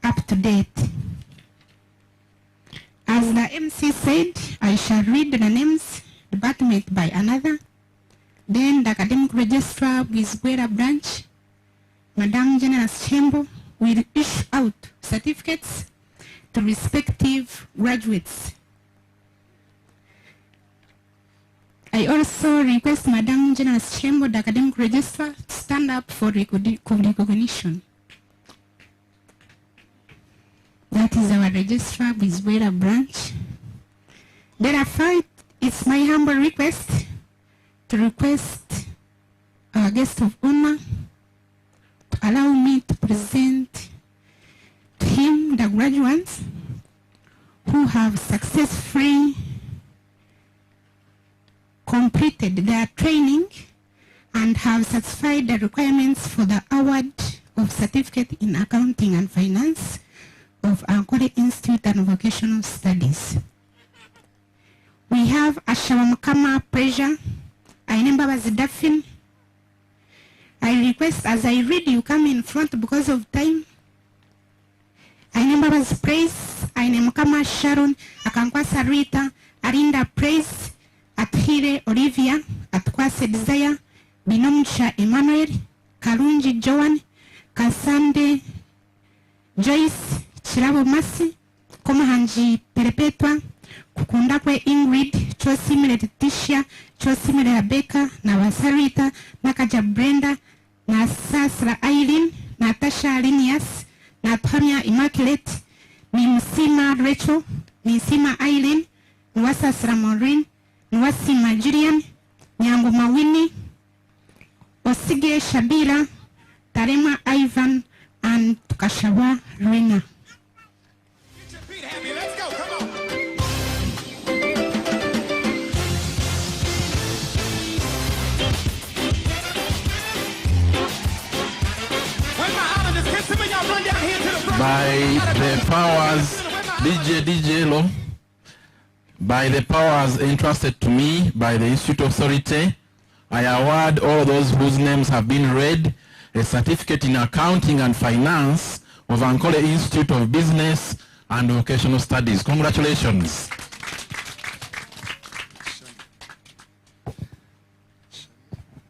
up to date. As the MC said, I shall read the names department by another. Then the academic registrar with Mbarara branch, Madam General Chembo, will issue out certificates to respective graduates. I also request Madam General Chembo, the academic registrar, to stand up for recognition. That is our registrar with Mbarara branch. Therefore, it's my humble request to request our guest of honor to allow me to present to him the graduates who have successfully completed their training and have satisfied the requirements for the award of certificate in accounting and finance of Ankole Institute and Vocational Studies. We have Ashawamakama Pressure. I remember as Daphne. I request as I read you come in front because of time. I remember as Praise. I name Kama Sharon, Akankwasa Rita, Arinda Praise, Athire Olivia, Atkwase Desire, Binomcha Emmanuel, Karunji Joan, Kasande Joyce, Chirabo Masi, Komahanji Perpetua, Kukundakwe Ingrid, Chosimile Tisha, Chosimile Rebecca, Nawasarita, Nakaja Brenda, Nasasra Aileen, Natasha Linias, Natanya Immaculate, Mimsima Rachel, Mimsima Aileen, Nwasasra Maureen, Nwasima Julian, Nyango Mawini, Osige Shabira, Tarema Ivan, and Tukashawa Rena. By the powers, DJ Lo, by the powers entrusted to me by the Institute Authority, I award all those whose names have been read a certificate in accounting and finance of Ankole Institute of Business and Vocational Studies. Congratulations.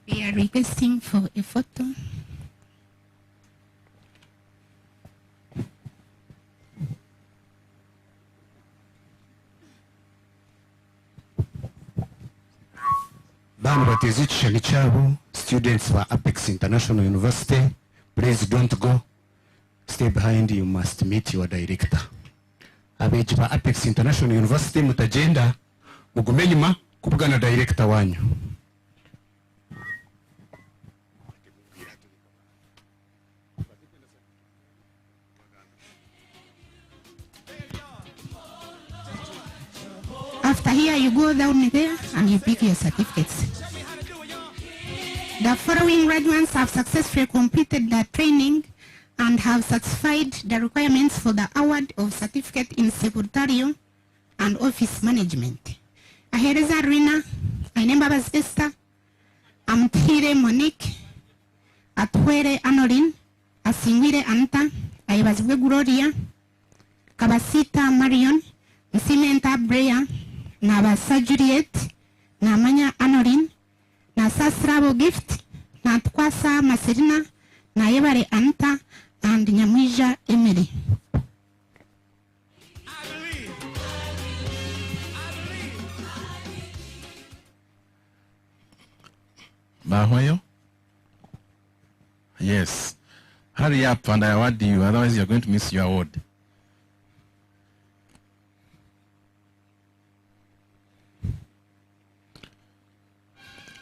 We are requesting for a photo. Bano bateze ekishushani kyabo, students wa Apex International University. Please don't go. Stay behind, you must meet your director. Abeji ba Apex International University mutajenda, mugume nyuma kuvugana director wanyu. After here, you go down there and you pick your certificates. The following graduates have successfully completed their training and have satisfied the requirements for the award of certificate in secretarial and office management. Ahereza Rina, Ainembaba's Esther, Amtire Monique, Atwere Anorin, Asingire Anta, Aibazwe Gloria, Kabasita Marion, Msimenta Brea, Nabasa Juliet, Namanya Anorin, Nasasrabo Gift, Natkwasa Maserina, Naebare Anta, and Nyamija Emily. Bahoyo? Yes. Hurry up and I award you, otherwise you're going to miss your award.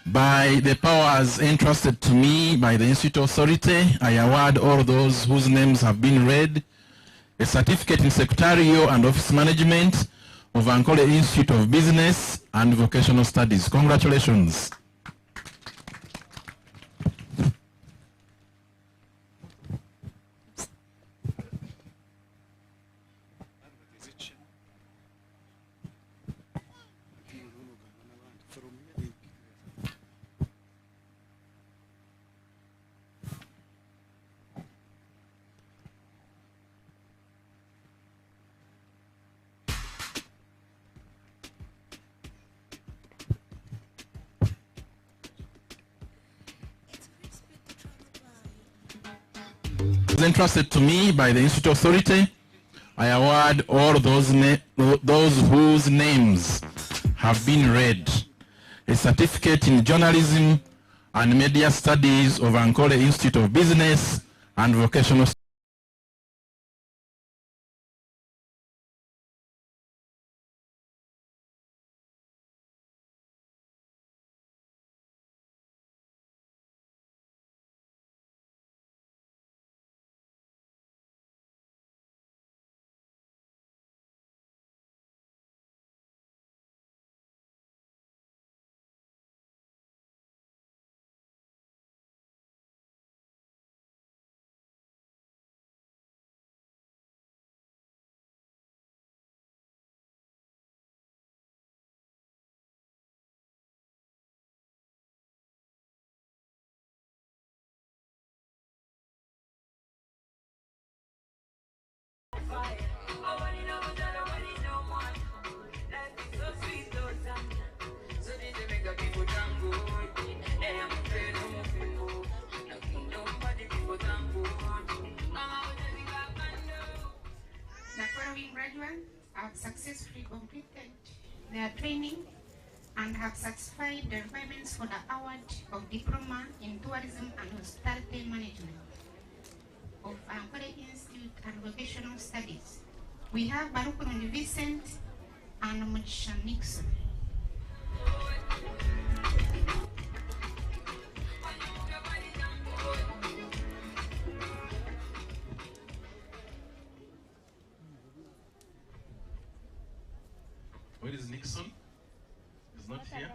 By the powers entrusted to me by the Institute Authority, I award all those whose names have been read a certificate in secretarial and office management of Ankole Institute of Business and Vocational Studies. Congratulations. Entrusted to me by the Institute Authority, I award all those whose names have been read a certificate in journalism and media studies of Ankole Institute of Business and Vocational Studies. The following graduates have successfully completed their training and have satisfied the requirements for the award of Diploma in Tourism and Hospitality Management of Ankole Institute and Vocational Studies. We have Barukurundi Vincent and Mugisha Nixon. Where is Nixon? He's not here?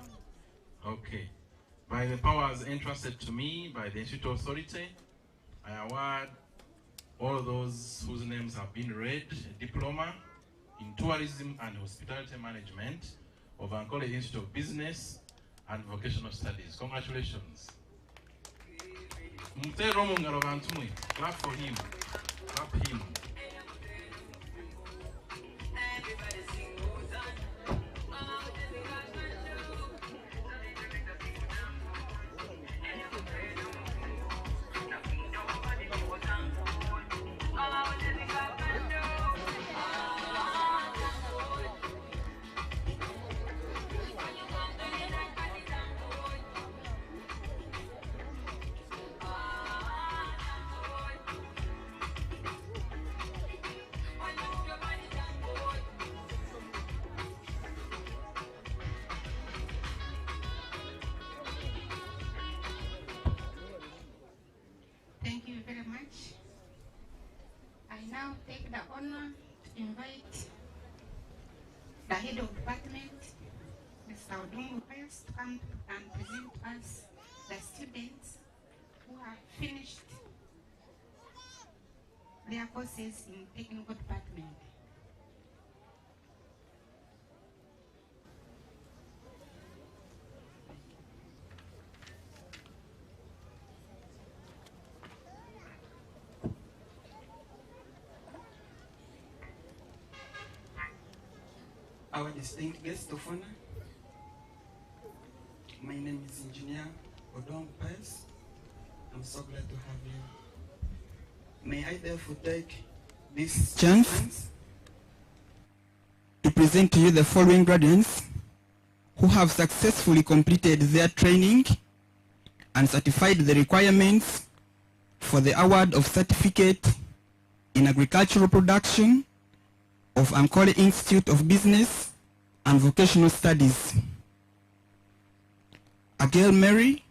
Okay. By the powers entrusted to me by the Institute Authority, I award all those whose names have been read a diploma in tourism and hospitality management of Ankole Institute of Business and Vocational Studies. Congratulations. Clap for him. Clap him. Thank you very much. I now take the honor to invite the head of department, Mr. Odungu Pius, to come and present us the students who have finished their courses in technical department. our distinct guest of honor. My name is Engineer Odong Piles. I'm so glad to have you. May I therefore take this chance to present to you the following graduates who have successfully completed their training and certified the requirements for the award of certificate in agricultural production of Ankole Institute of Business and Vocational Studies. Agel Mary,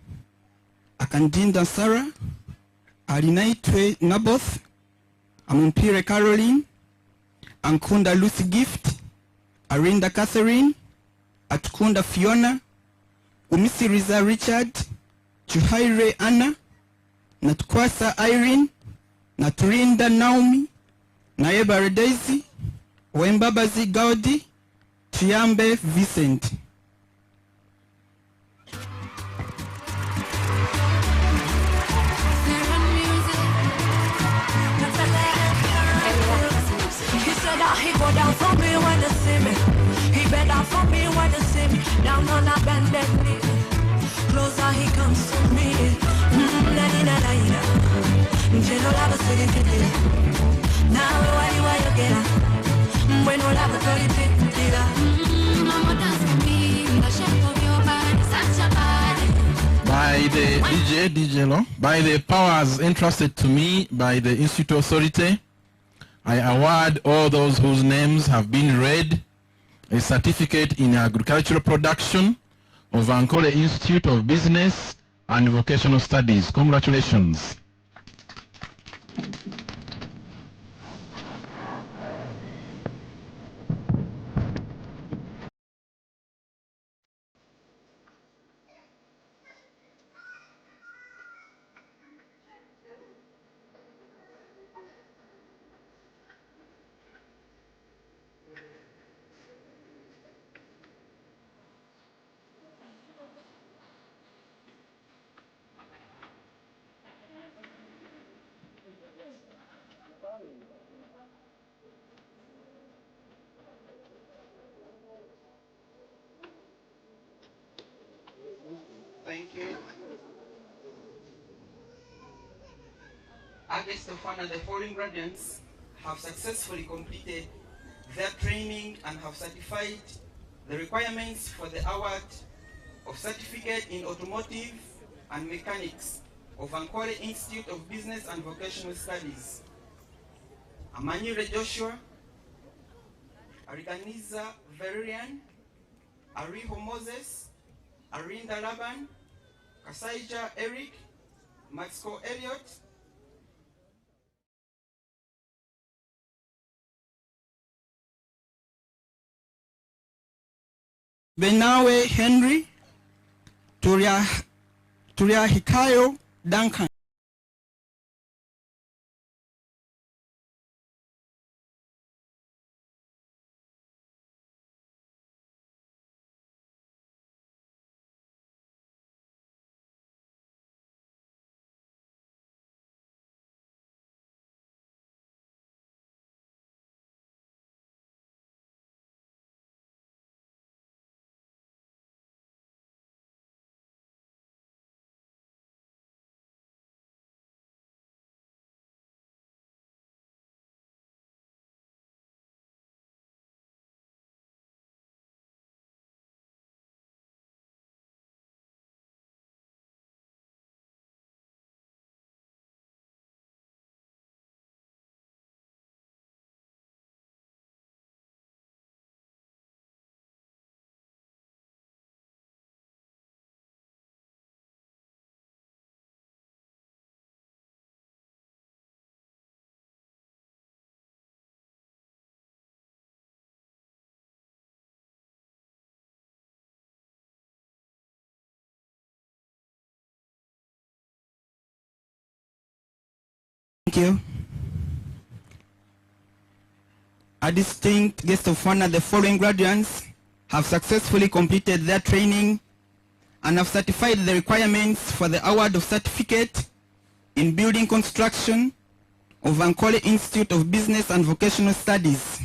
Akandinda Sarah, Alinaitwe Naboth, Amumpire Caroline, Ankunda Lucy Gift, Arinda Catherine, Atkunda Fiona, Umisi Riza Richard, Chuhaire Anna, Natkwasa Irene, Naturinda Naomi, Naebare Daisy, Wembabazi Gaudi, Chiambe Vincent. He go down for me when you see me. He bend down for me when you see me. Down on a bended knee. Closer he comes to me. Now why you get up? When you love the dirty mama dance for me. The shape of your body, such a body. By the DJ Lo, by the powers entrusted to me by the Institute Authority, I award all those whose names have been read a certificate in agricultural production of Ankole Institute of Business and Vocational Studies. Congratulations. Thank you. Our guest of honor, the following graduates have successfully completed their training and have certified the requirements for the award of certificate in automotive and mechanics of Ankole Institute of Business and Vocational Studies. Amanyire Joshua, Ariganiza Valerian, Ariho Moses, Arinda Laban, Kasaija Eric, Maxco Elliott, Benawe Henry, Turia Hikayo Duncan. Thank you. A distinct guest of honor, the following graduates have successfully completed their training and have certified the requirements for the award of certificate in building construction of Ankole Institute of Business and Vocational Studies.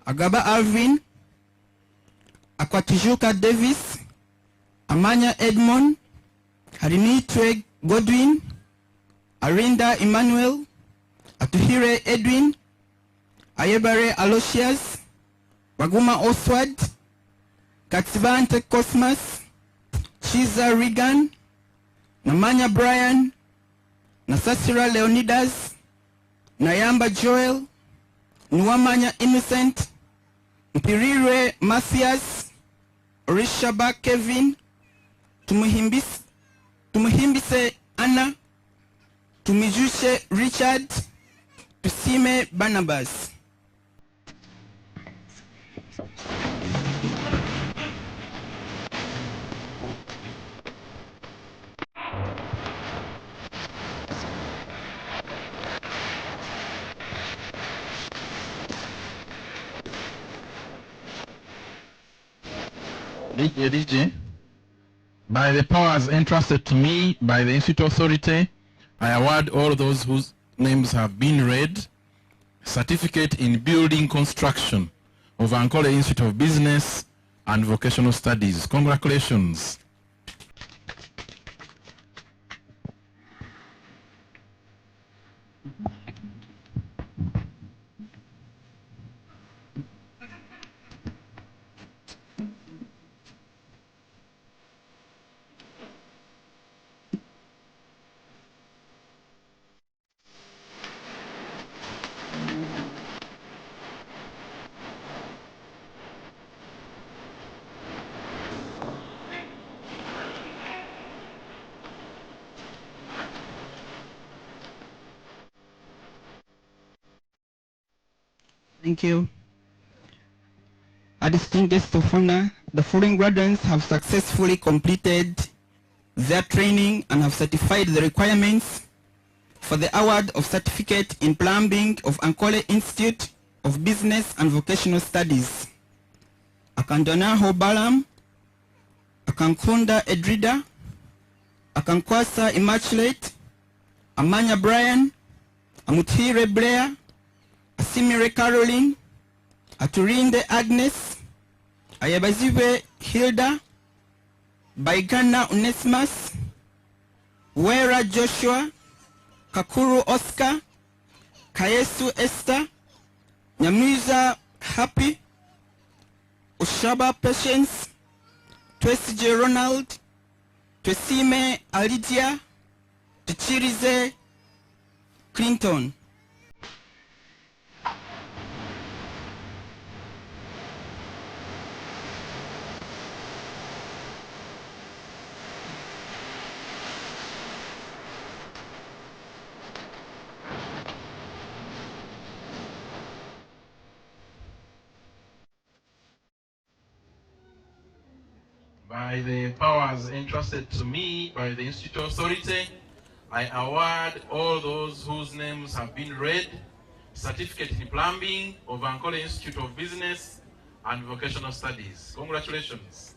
Agaba Alvin, Akwatujuka Davis, Amanya Edmond, Harinitwe Godwin, Arinda Emmanuel, Atuhire Edwin, Ayebare Aloysius, Waguma Oswald, Katsibante Cosmas, Chiza Regan, Namanya Brian, Nasasira Leonidas, Nayamba Joel, Nwamanya Innocent, Mpirire Mathias, Orishaba Kevin, Tumuhimbise Anna, Tumijushe Richard, Tusime Barnabas. DJ, by the powers entrusted to me by the Institute Authority, I award all those whose names have been read certificate in building construction of Ankole Institute of Business and Vocational Studies. Congratulations. Thank you. A distinct guest of honor, the following graduates have successfully completed their training and have certified the requirements for the award of certificate in plumbing of Ankole Institute of Business and Vocational Studies. Akandonaho Balam, Akankunda Edrida, Akankwasa Immaculate, Amanya Brian, Amutire Blair, Asimire Caroline, Aturinde Agnes, Ayabaziwe Hilda, Baigana Onesimus, Wera Joshua, Kakuru Oscar, Kayesu Esther, Nyamuza Happy, Ushaba Patience, Twesije Ronald, Twesime Alidia, Tuchirize Clinton. By the powers entrusted to me by the Institute Authority, I award all those whose names have been read certificate in plumbing of Ankole Institute of Business and Vocational Studies. Congratulations.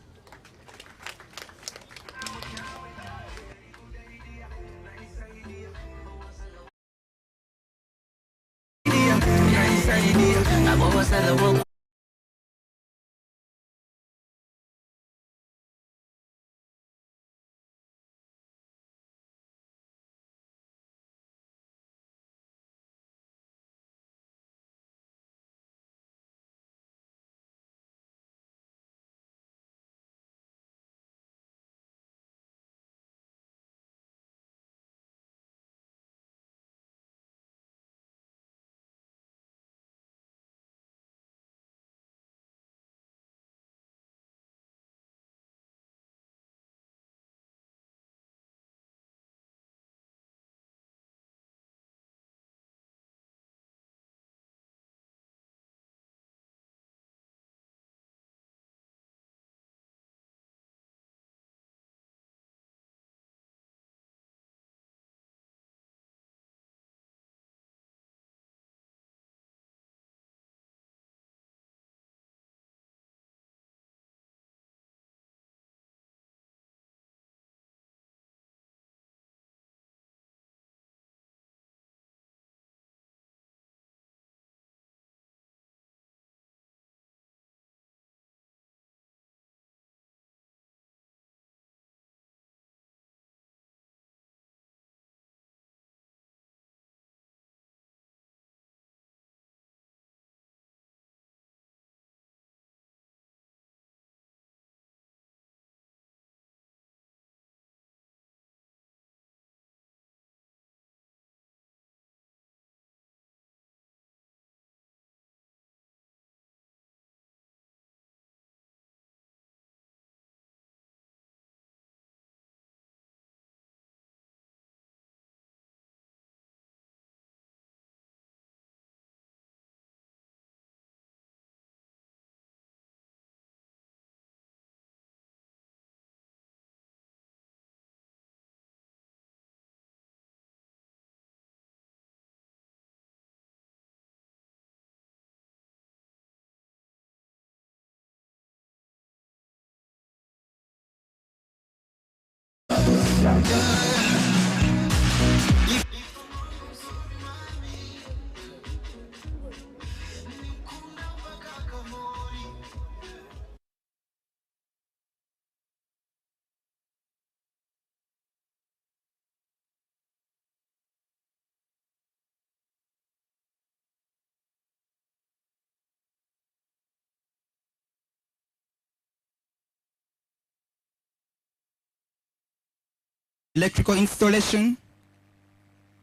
Electrical installation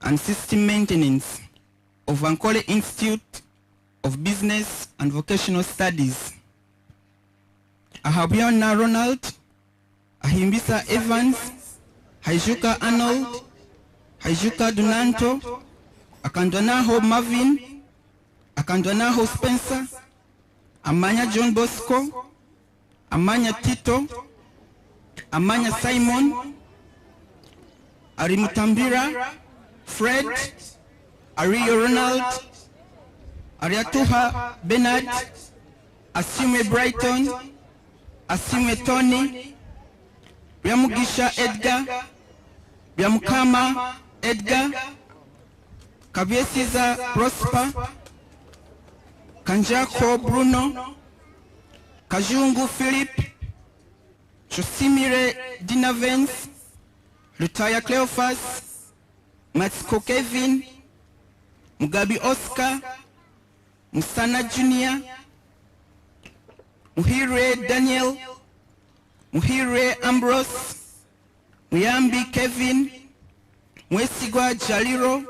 and system maintenance of Ankole Institute of Business and Vocational Studies. Ahabiona Ronald, Ahimbisa Evans, Haijuka Arnold, Haijuka Dunanto, Akandwanaho Marvin, Akandwanaho Spencer, Amanya John Bosco, Amanya Tito, Amanya Simon, Arimutambira, Fred, Ario Ronald, Ariatuha Bernard, Assume Brighton, Assume Tony, Byamugisha Edgar, Byamukama Edgar, Kabiesiza Prosper, Kanjako Bruno, Kajungu Philip, Chosimire Dinavens, Lutaya Cleophas, Matsko Kevin, Mugabi Oscar, Musana Junior, Muhire Daniel, Muhire Ambrose, Muyambi Kevin, Mwesigwa Jaliro,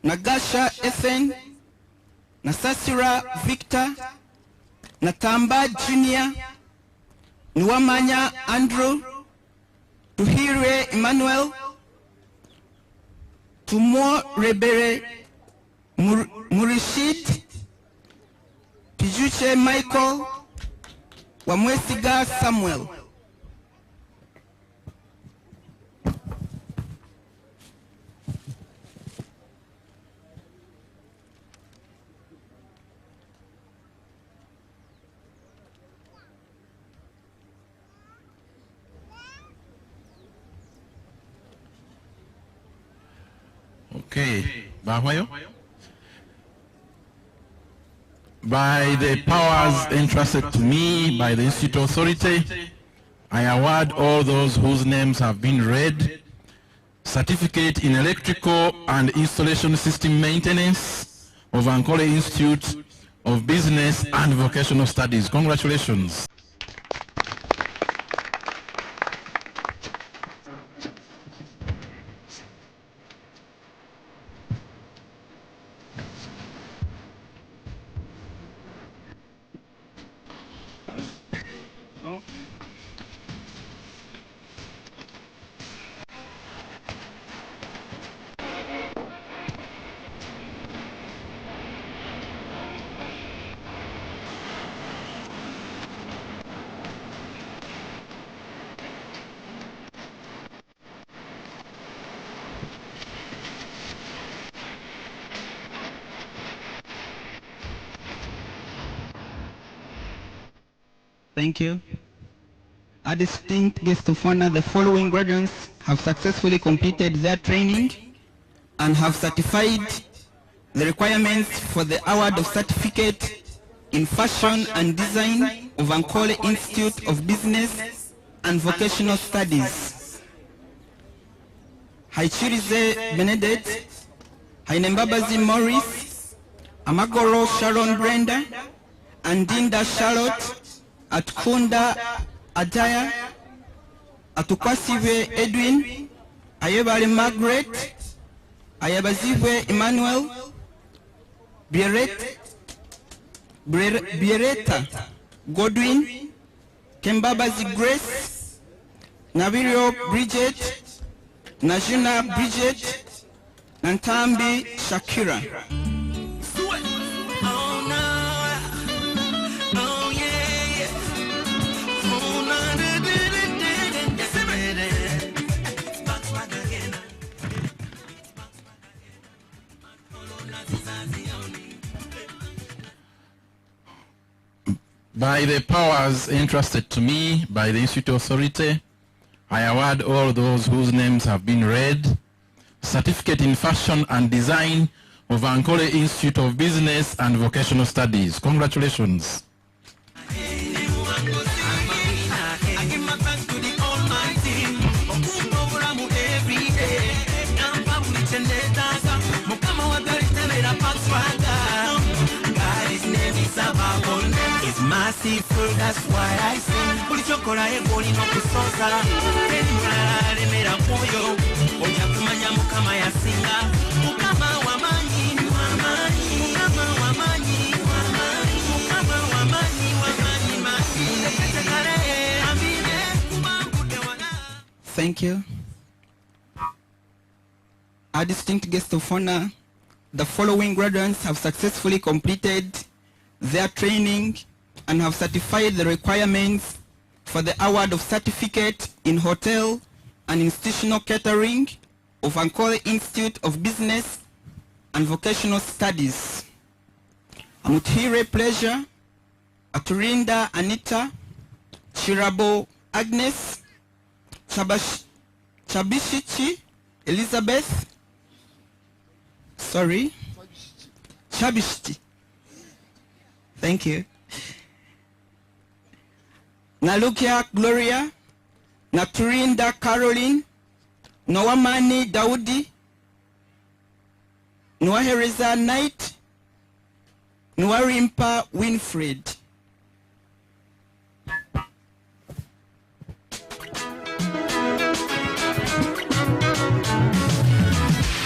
Nagasha Ethan, Nasasira Victor, Natamba Junior, Nuamanya Andrew, Tuhire Emmanuel, Tumo Rebere Murishid, Pijuche Michael, Wamwesiga Samuel. Okay, Bahwayo. By the powers entrusted to me by the Institute Authority, I award all those whose names have been read certificate in electrical and installation system maintenance of Ankole Institute of Business and Vocational Studies. Congratulations. Thank you. A distinct guest of honor, the following graduates have successfully completed their training and have certified the requirements for the award of certificate in fashion and design of Ankole Institute of Business and Vocational Studies. Haichirize Benedette, Hainembabazi Morris, Amagoro Sharon Brenda, Andinda Charlotte, Atkunda Adaya, Atukwasiwe Edwin, Ayebali Margaret, Ayabaziwe Emmanuel, Biereta Godwin, Kembabazi Grace, Navirio Bridget, Najuna Bridget, Nantambi Shakira. By the powers entrusted to me by the Institute Authority, I award all those whose names have been read. Certificate in Fashion and Design of Ankole Institute of Business and Vocational Studies. Congratulations. It's merciful, that's why I sing. Bulichokola egoli no kusoza. Tenimala lemera moyo. Oja kumanya mukama yasinga. Mukama wamanyi, wamanyi. Mukama wamanyi, wamanyi. Mukama wamanyi, wamanyi, manyi. Tetekale, ambine, kumangude wana. Thank you. Our distinct guest of honor, the following graduates have successfully completed their training and have certified the requirements for the award of certificate in hotel and institutional catering of Ankole Institute of Business and Vocational Studies. Amuthire Pleasure, Aturinda Anita, Chirabo Agnes, Chabishichi Elizabeth, Chabishti. Thank you. Nalukia Gloria, Naturinda Caroline, Noamani Daudi, Noahereza Knight, Noarimpa Winfred.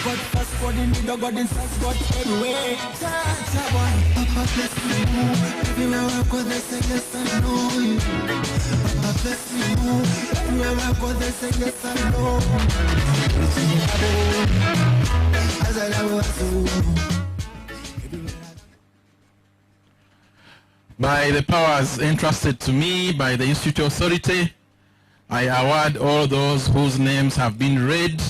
God first, God in the God in first, God everywhere. Papa bless me more. Everywhere I go, they say yes I know you. Papa bless me more. Everywhere I go, they say yes I know. As I love By the powers entrusted to me by the Institute Authority, I award all those whose names have been read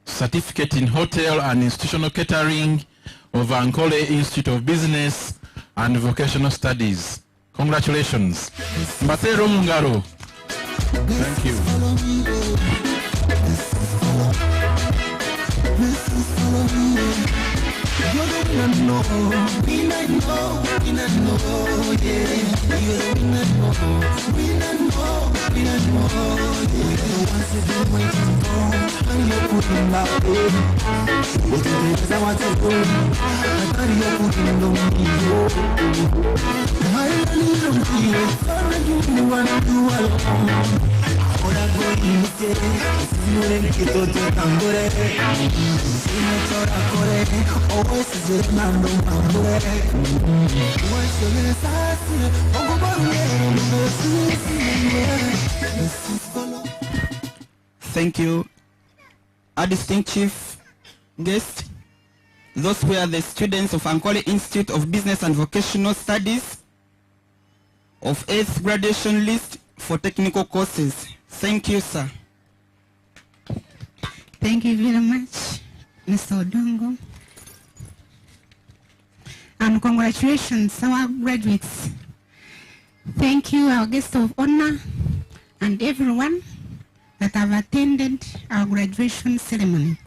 certificate in hotel and institutional catering of Ankole Institute of Business and Vocational Studies. Congratulations. Mbatero Mungaro. Thank you. You're the winner, no. Winner, no. Winner, no. Yeah. You're the winner, no. Winner, no. Winner, no. Yeah. The ones you've been waiting for. And you're putting out, baby. What the days I want to go. I thought you're putting on me, oh. I need to be with her. You want to do alone. Ahora voy y sé, si no le quito te tambore, si no chora core, o si se mando mambore, se me sasi, o como Thank you. Our distinct chief guest, those were the students of Ankole Institute of Business and Vocational Studies of 8th graduation list for technical courses. Thank you, sir. Thank you very much, Mr. Odongo. And congratulations, our graduates. Thank you, our guest of honor, and everyone that have attended our graduation ceremony.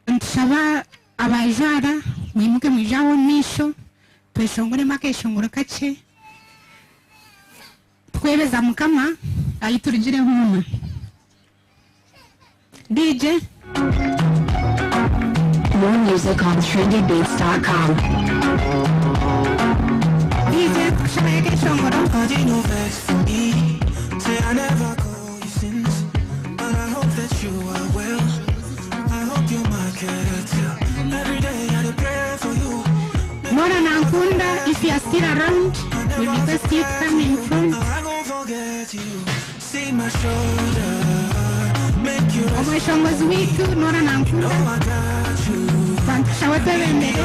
Ntusaba abajwara mwimuke mwijaho misho tweshongore make eshongoro kake twebeza mukama ayiturugire huma DJ. More music on trendybeats.com. DJ tushabaye eshongoro. Say I never call you since, but I hope that you are well. I hope you might care too. Every day I pray for you. Nora Nankunda, if you are still around, we request you to come in front. I won't forget you. See my shoulder, make you rest. Omweshongozi witu Nora Nankunda. No, I got you. Shawatebembere.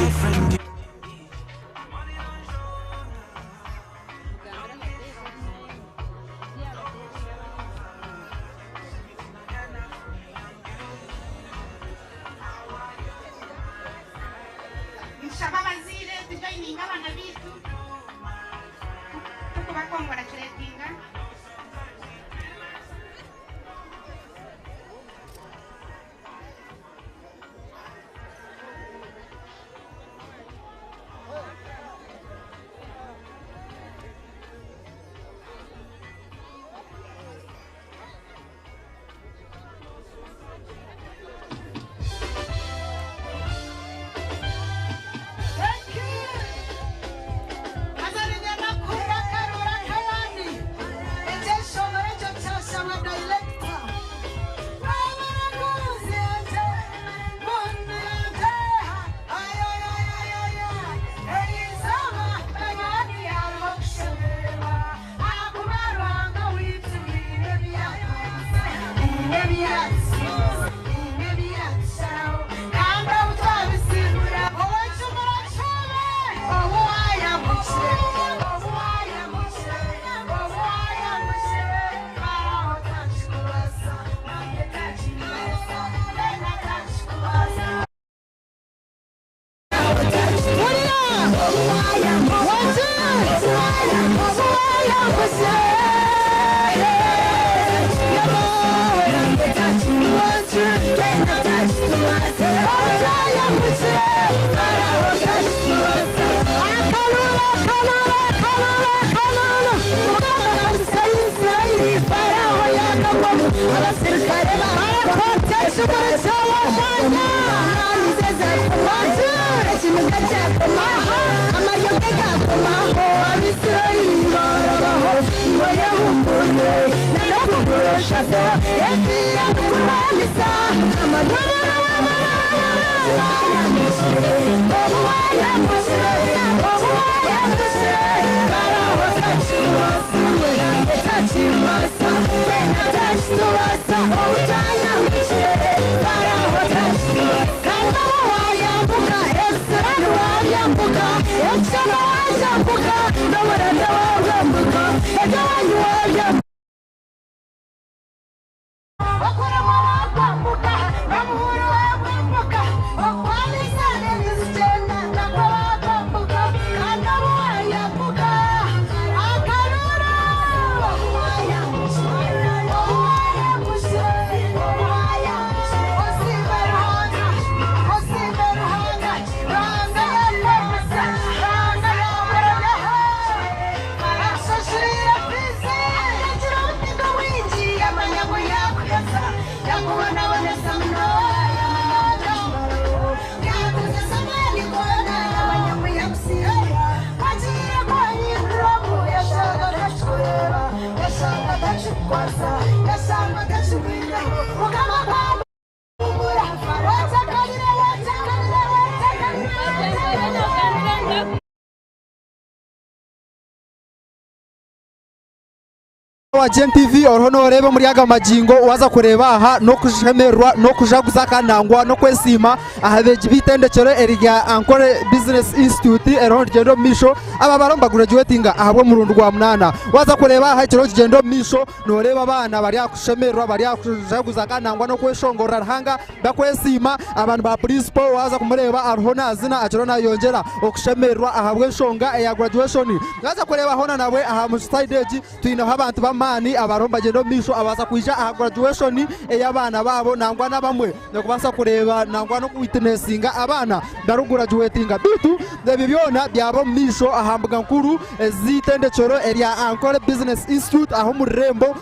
wa Gen TV orono orebe muri yaga majingo waza kureba aha no kushemerwa no kujaguza kanangwa no kwesima ahabeje bitendekero eriga Ankole Business Institute erondo gendo misho aba baromba graduatinga ahabwo mu rundu rwa munana waza kureba aha kiro gendo misho noreba abana bari akushemerwa bari akujaguza kanangwa no kweshongora hanga bakwesima abantu ba principal waza kumureba arhona azina akirona yongera okushemerwa ahabwe shonga ya graduation waza kureba hona nawe aha mu stage twina abantu bamani abaromba gendo misho abaza kuija aha graduation eyabana babo nangwa nabamwe no kubasa kureba nangwa no witnessinga abana daru graduatinga bitu byona byabo misho ahambuga nkuru zitendekero area Ankole Business Institute aho mu Rembo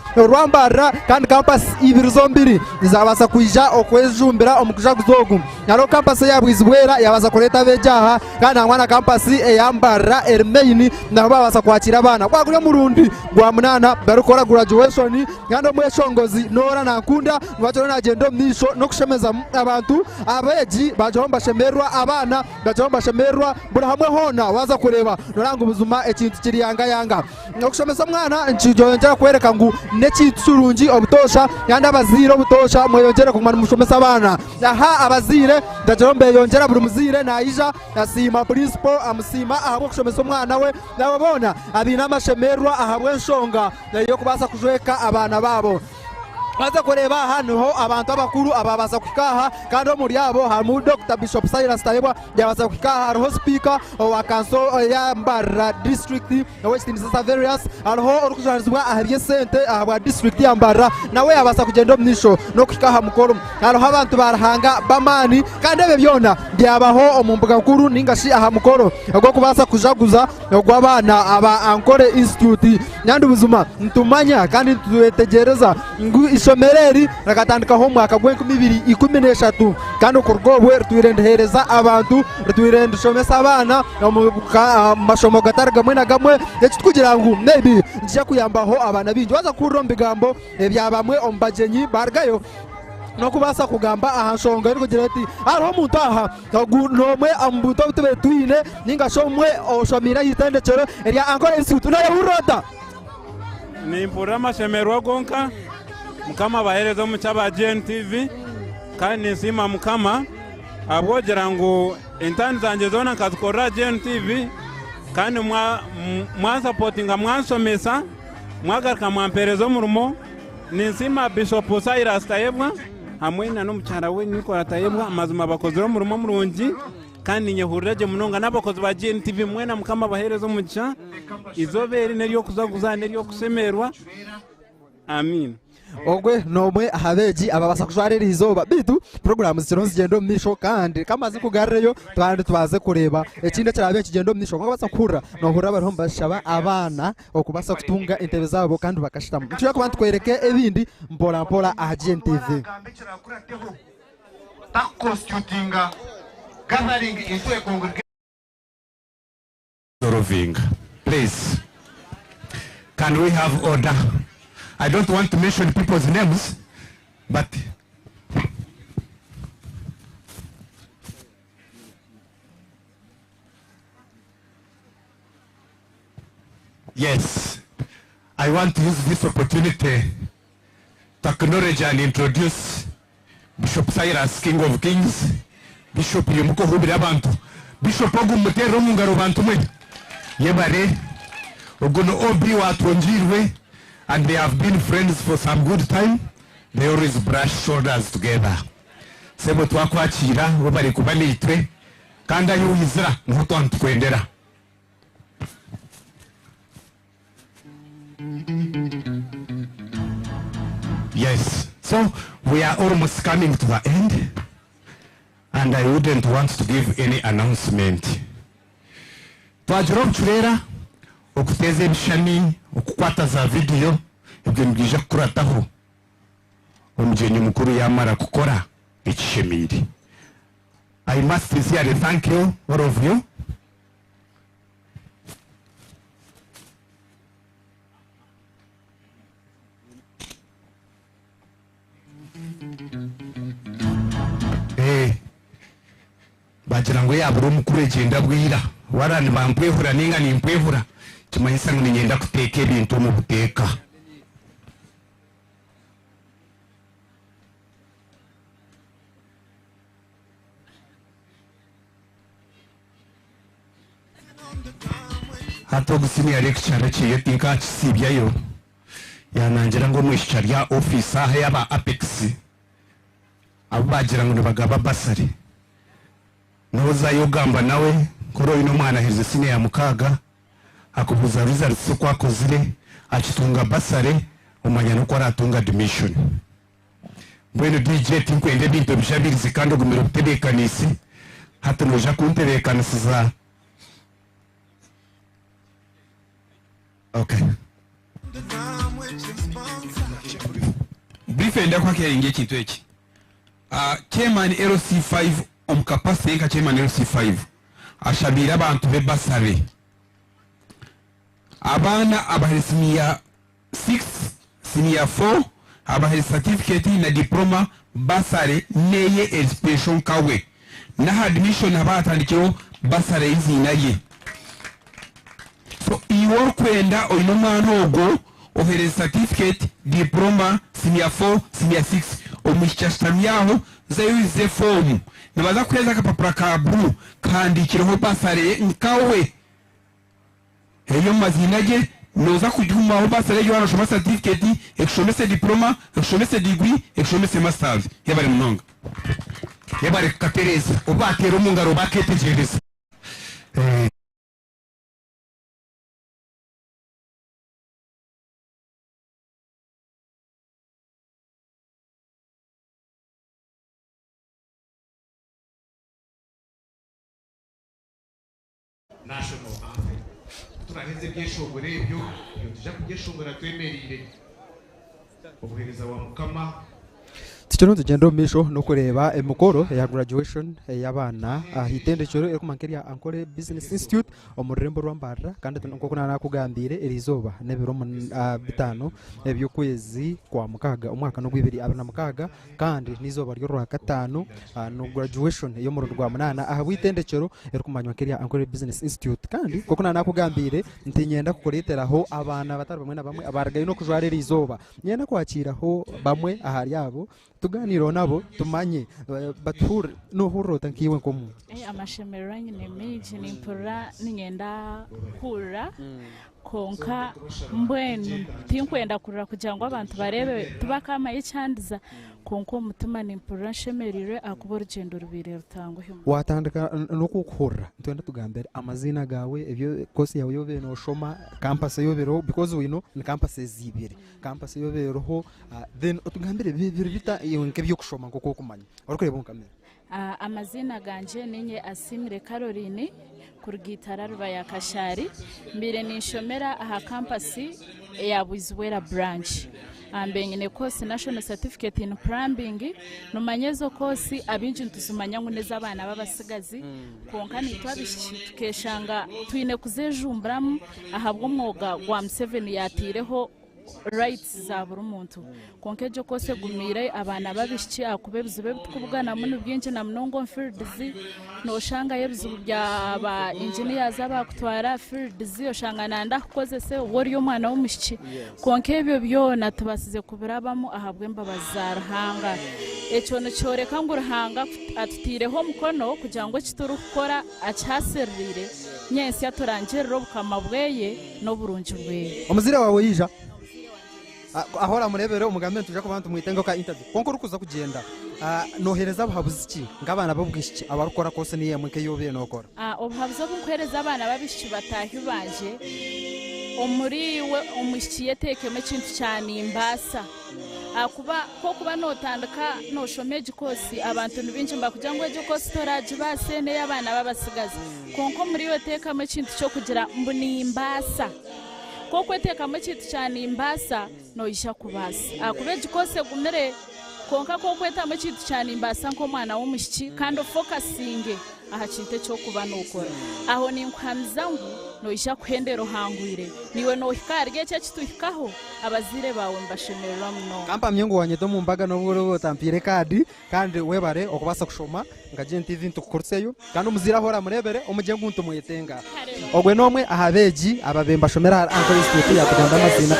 Mbarara kandi campus ibiri zombiri zabasa kuija okwejumbira omukuja kuzogu naro campus yabwizwera yabaza kureta bejaha kandi angwana campus ya Mbarara Ermeini naho babasa kwakira abana kwagure murundi gwa munana barukora graduation ngando mweshongozi nora nakunda ngwatoro na gendo misho no kushemeza abantu abeji bajomba shemerwa abana bajomba shemerwa bura hamwe hona waza kureba noranga ubuzuma ekintu kiri yanga no kushemeza mwana ncijongera kwereka ngo nekiturungi obutosha yanda abazire obutosha mweyongera kumana mushomesa abana aha abazire ndajombe yongera buri muzire naija nasima principal amusima ahabo kushomesa umwana we nababona abina amashemerwa ahabwe nshonga yo kubasa kujweka abana babo baza kureba hano ho abantu abakuru ababaza kwikaha kandi muri yabo harimo Dr. Bishop Cyrus Tayebwa yabaza kwikaha hariho speaker wa council ya Mbarara district West Saverius hariho urukujazwa ahabye sente ahabwa district ya Mbarara nawe yabaza kugenda mnisho no kwikaha mukoro hariho abantu barahanga bamani kandi ebe byona byabaho mu mbuga nkuru ningashi aha mukoro ubwo kubaza kujaguza gw'abana aba Ankole Institute nyandi ubuzima ntumanya kandi tutegereza ishomereri rakatandikaho mwaka gwe 2013 kandi ukurgobwe rutwirendehereza abantu rutwirende shomesa abana mashomo gatarga mwe na gamwe eki kugira ngo maybe nje kuyambaho abana bingi waza kuromba igambo byabamwe ombajenyi bargayo no kubasa kugamba ahanshonga ariko gira ati hariho umuntu aha nomwe ambuto tube tuyine ningashomwe oshomira yitendekero erya Ankole Institute nayo urota ni mpura mashemerwa gonka mukama bahereza mu cyaba GNTV kandi nsima mukama abwogira ngo intani zanje zona kazikora GNTV kandi mwa supportinga mwansomesa mwagarika mwamperezo murumo ninsima Bishop Cyrus Tayebwa hamwe na n'umucyara we niko Tayebwa amazuma bakozero murumo murungi kandi nyehurije munonga n'abakozi ba GNTV mwena mukama baherezo muca izobere neryo kuzaguza neryo kusemerwa amin ogwe nomwe ahabeji ababasa kujwarira izoba bitu program zironse gendo misho kandi kamaze kugareyo twande twaze kureba ekinde cyarabe kigendo misho ngabasa kura no hura bariho bashaba abana okubasa kutunga intebe zabo kandi bakashitamo icyo kubantu kwereke ebindi mpora mpora aha GNTV constituting gathering into a congregation. Please, can we have order? I don't want to mention people's names, but yes, I want to use this opportunity to acknowledge and introduce Bishop Cyrus, King of Kings, Bishop Yemuko Hubirabantu, Bishop Ogumutero Mungaro Bantume, Yebare, Ogono Obi Watronjirwe, and they have been friends for some good time. They always brush shoulders together. Sebo twakwa chira, wabari kubali itwe, kanda yu hizra, mhuto antukwendera. Yes, so we are almost coming to the end, and I wouldn't want to give any announcement. Twajirom churera, okuteze bishani, okukwata za video, ibyo mbwije kurataho. Omujeni mukuru yamara kukora ikishemiri. I must sincerely thank you, all of you. Bajirango ya buru mukuru egenda bwira warani bampwehura ninga nimpwehura kimanyisa ngo ngenda kuteka ebintu mu buteka hato gusini ya lecture cye tinka kisibyayo yanangira ngo mwishya rya office aha yaba Apex abo bagira ngo bagaba basari noza yogamba nawe koro ino mwana heze sine ya mukaga akubuza results kwa kozire achitunga basare umanya no kwa ratunga admission mbwene DJ tinkwende bintu bishabirize kandi gumira kutebekanisi hata noja kuntebekanisi za okay brief enda kwa keringe kintu eki chairman LC5 omukapasite ka chairman LC5 ashabira abantu be basare abana abahesimia 6 senior 4 abahe certificate na diploma basare neye education kawe na admission abatandikiro basare izinaye so iwo kwenda oyino mwana ogo ohere certificate diploma senior 4 senior 6 omushashtamyaho zayize form nabaza kweza kapapura ka blue kandikiraho basare nkawe eyo mazina ge noza kujuma aho basare yo arashoma certificate ekshomese diploma ekshomese degree ekshomese masters yabare munonga yabare katereza obatero mungaro baketegereza national anthem turaheze byeshongore ibyo tujya kubyeshongora twemerire obuhereza wa mukama Ticho tugendo misho no kureba emukoro ya graduation y'abana hitendekero ekumankeria Ankole Business Institute omurembo rwa Mbarara kandi nko kunana kugambire erizoba nebiro bitano ebyokwezi kwa mukaga umwaka no gwibiri abana mukaga kandi nizoba ryo rwa gatano no graduation yo mu rwa munana aha witendekero ekumanyo keria Ankole Business Institute kandi ko kunana kugambire ntinyenda kukoreteraho abana batari bamwe na bamwe abaragaye no kujwara erizoba nyenda kwakiraho bamwe ahari yabo tuganiro nabo tumanye batur no hurota nkiwe nkomu amashemero nyine miji nimpura ninyenda kura konka mbwenu tinkwenda kurira kugira ngo abantu barebe tubakama y'icyandiza konko mutima nimpura shemerire akuba urugendo rubire rutangwa watandika no kukura ntwenda tugambere amazina gawe ebyo kosi yawe yobe no shoma campus yobero because we know ni campus zibiri campus yoberoho then tugambere bibiri bita yonke byo kushoma ngoko kumanya urakureba mukamera amazina ganje ninye Asimire Caroline kurugitara ruba ya Kashari mbire nishomera aha campus ya Buzwera branch ambenyene course national certificate in plumbing numanyezo course abinji ntuzumanya nguneza abana babasigazi konka nitwabishikeshanga twine kuzejumbram ahabwo umwoga gwa M7 yatireho rights za buri muntu konkejo kose gumire abana babishiki akubebuze kubugana muno byinje na mnongo fields no shanga yebuze bya ba engineers abakutwara fields yo shanga nanda koze se wori yo mwana w'umushiki konkebyo byo natubasize kubirabamo ahabwe mbabazara hanga eco no coreka ngurahanga atutireho mukono kugira ngo kituru gukora acaserire nyensi yaturangiriro bukamabweye no burunji bweye omuzira wawe yija ahora murebere umugambi tuje ko bantu mwitengo ka interview konko rukuza kugenda nohereza abahabuziki ngabana babwishiki abarukora kose niye mweke yobe nokora obuhabuzo bukwereza abana babishiki batahi banje omuriwe omushiki yetekeme kintu cyane imbasa kuba notandika noshomeje kosi abantu nibinje mbakugira ngo ejo kosi storage basene y'abana babasigaza konko muriwe tekame kintu cyo kugira mbuni imbasa koko eteka machitu cyane imbasa no isha kubasa akubeje kose gumere konka koko eta machitu cyane imbasa nko mwana w'umushiki kandi focusinge aha kinte cyo kuba nokora aho ni nkwamzangu no isha kwendero hangwire niwe no hikarge cyo kituhikaho abazire bawe mbashemerera muno kampa myengo wanye do mumbaga no buro tampire kadi kandi webare okubasa kushoma ngaje TV ntukurseyo kandi umuzira hora murebere umugengu ntu muyetenga ogwe nomwe ahabeji ababemba shomera Ankole Institute yakuganda mazina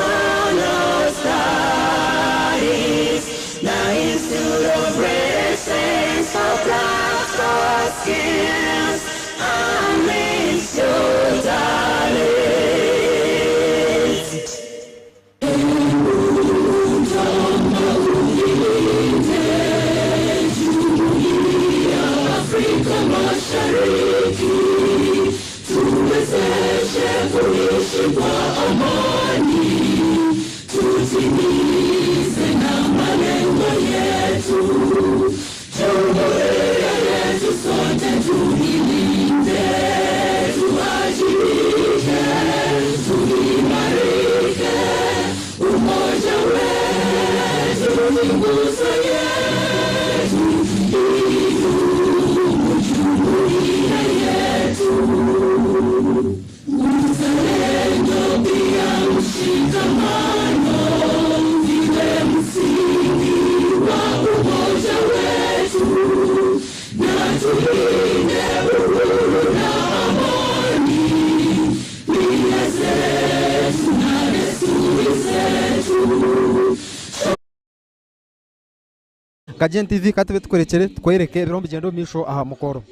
Kajen TV katwe tukorekere twereke birombe gendo misho aha mukoro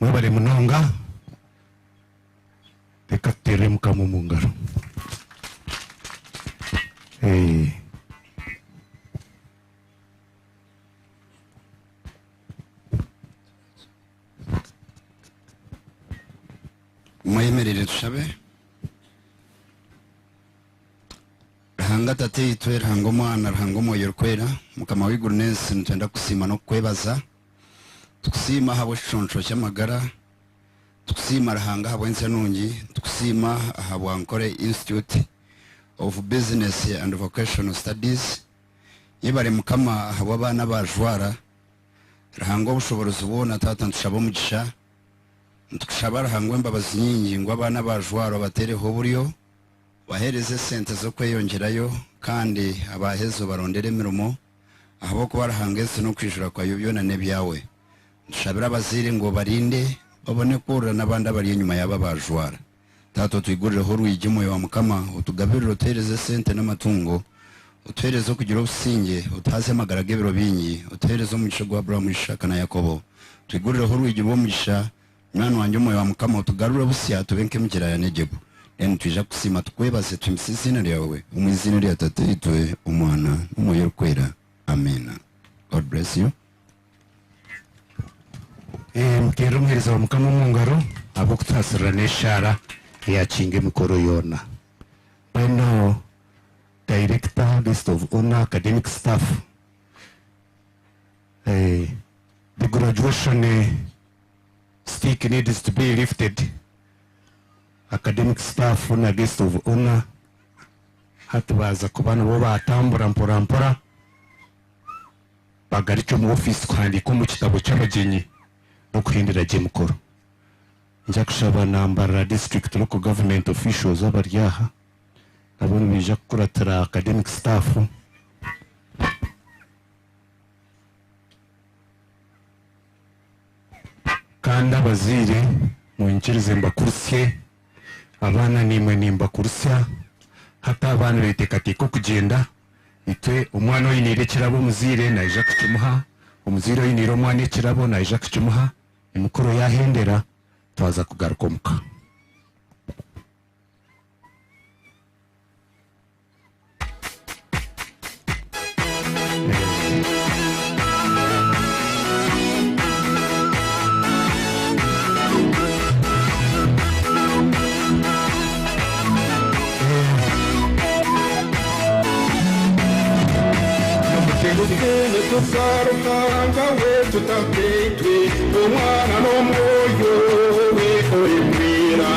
mwebare munonga reka tuteremuka mu ngaro. mwemerere tushabe rahanga tate itwe rahanga omwana rahanga omwoyo rukwera mukama w'iguru n'ensi nitwenda kusima no kwebaza tukusima habo shoncho cy'amagara tukusima rahanga habo ensi nungi tukusima habo Ankole Institute of Business and Vocational Studies yebare mukama habo abana bajwara rahanga obushobozi bwona tata ntushaba umugisha ntukushaba rahanga embabazi nyingi ngo abana bajwara batereho buryo bahereze sente zo kweyongerayo kandi abahezo barondere mirimo ahabo kuba rahanga ese no kwijura kwa byona nebyawe nshabira abazire ngo barinde babone kura n'abandi bari inyuma yaba bajwara tato twigurireho rwijimo wa mukama utugabiriro utereze sente n'amatungo utereze kugira ubusinge utaze magarage biro binyi utereze umugisha gwa Abraham Ishaka na Yakobo twigurireho rwijimo mugisha mwana wanjye moyo wa mukama utugarure busiya tubenke mukira ya Negebu twija kusima tukwebaze tumisizina lyawe umwizina lya tate itwe umwana n'umwoyo kwera amen. God bless you. Mukero mwereza wa mukama mu ngaro abo kutasira n'eshara yakinge mikoro yona. Bano director list of honor academic staff. The graduation stick needs to be lifted. Academic staff na guest of honor hatubaza kubana bo batambura mpora bagaricho mu office kwandika mu kitabo cy'abagenyi no kuhindira je mukoro nja kushaba na Mbarara district local government officials abaryaha nabo bija kuratira academic staff kandi abazire mu nkirize mbakurusye abana nimwe nimba kurusya hata abana betekatiko kugenda itwe umwana oyinire kirabo muzire na ija kukimuha umuzire oyinire omwana kirabo na ija kukimuha imukoro yahendera twaza kugaruka muka. Tugene tukarukanga we tutakwitwe umwana n'umwoyo we orimwira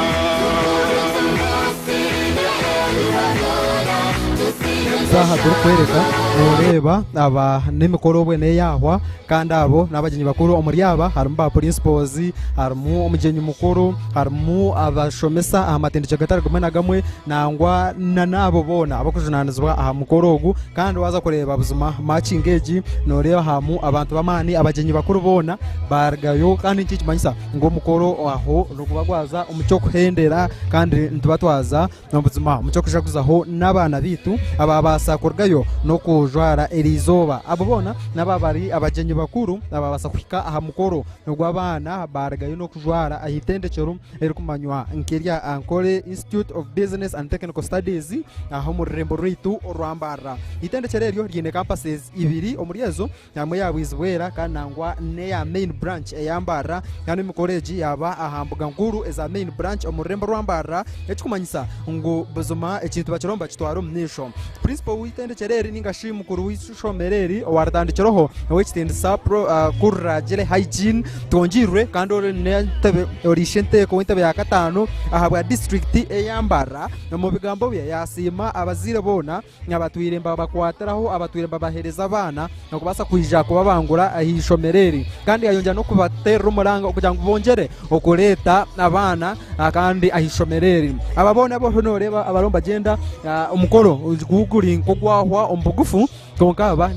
zaha dore kwereka oreba aba n'imikoro bwene yahwa kandi abo n'abagenyi bakuru omuri aba harimo ba principals harimo umugenyi mukuru harimo abashomesa amatendeke gatari gumwe na gamwe nangwa na nabo bona abakujunanizwa aha mukoro ogu kandi waza kureba buzima matching age noreba hamu abantu bamani abagenyi bakuru bona bargayo kandi iki kimanyisa ngo mukoro aho rugubagwaza umucyo kuhendera kandi ntubatwaza no buzima umucyo kujaguzaho n'abana bitu aba basakurgayo no kujwara erizoba abo bona nababari abagenyi bakuru aba basakwika aha mukoro nubwo abana bargayo no kujwara ahitendekero eri kumanywa nkeria Ankole Institute of Business and Technical Studies aho mu rembo ritu Mbarara itendekero ryo ryine campuses ibiri omuriyezo namwe yabwizwera kanangwa ne ya main branch ya Mbarara yani mu college yaba ahambuga nkuru eza main branch omurembo Mbarara ekikumanyisa ngo buzuma ekintu bakiromba kitwaro mnisho principal witendekero ningashi mukuru w'ishomereri waratandikeroho nawe kitendisa kuragere hygiene tongirwe kandi orentebe orishente ko intebe ya gatano ahabwa district eyambara mu bigambo bye yasima abazire bona abatwiremba bakwataraho abatwiremba bahereza abana no kubasa kwijja kubabangura ahishomereri kandi yayonja no kubatera umuranga kugira ngo bongere okureta abana kandi ahishomereri ababona bo noreba abaromba genda umukoro uguguri nkogwahwa ombugufu konkaba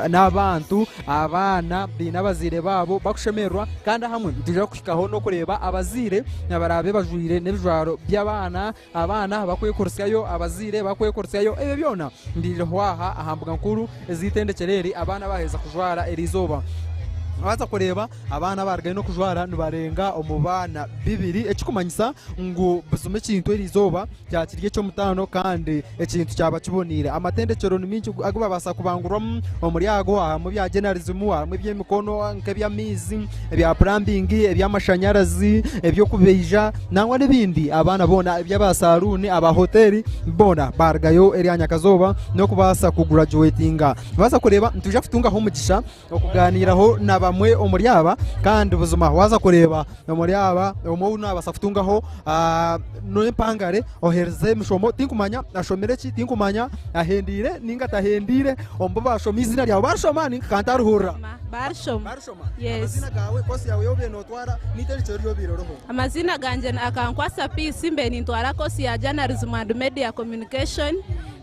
n'abantu abana binabazire babo bakushemerwa kandi hamwe tujya kushikaho no kureba abazire nabarabe bajwire n'ibijwaro by'abana abana bakwiye kurusyayo abazire bakwiye kurusyayo ebe byona ndirihwaha ahambuga nkuru ezitendekereri abana baheza kujwara erizoba abaza kureba abana bargaye no kujwara nibarenga omubana bibiri ekikumanyisa ngo buzume kintu erizoba cyakirye cyo mutano kandi ekintu cyaba kibonire amatendekero nimingi aguba basa kubangurwa omuri yago mu bya journalism mu by'imikono nk'ebya mizi ebya plumbing eby'amashanyarazi ebyo kubeja nangwa n'ibindi abana bona eby'abasaruni aba hoteli bona bargayo erianya kazoba no kubasa kugraduatinga basa kureba ntuje kutunga ho mugisha okuganiraho naba mwe omuriaba kandi buzuma waza kureba omuriaba omuntu abasafutungaho no impangare ohereze mishomo tinkumanya ashomere ki tinkumanya ahendire ninga tahendire ombo bashomi izina ryawe barshomani kantaruhura barshoma yes amazina gawe kosi yawe yobe notwara nitericyo ryo biroroho amazina ganje akankwasa peace mbe nintwara kosi ya journalism and media communication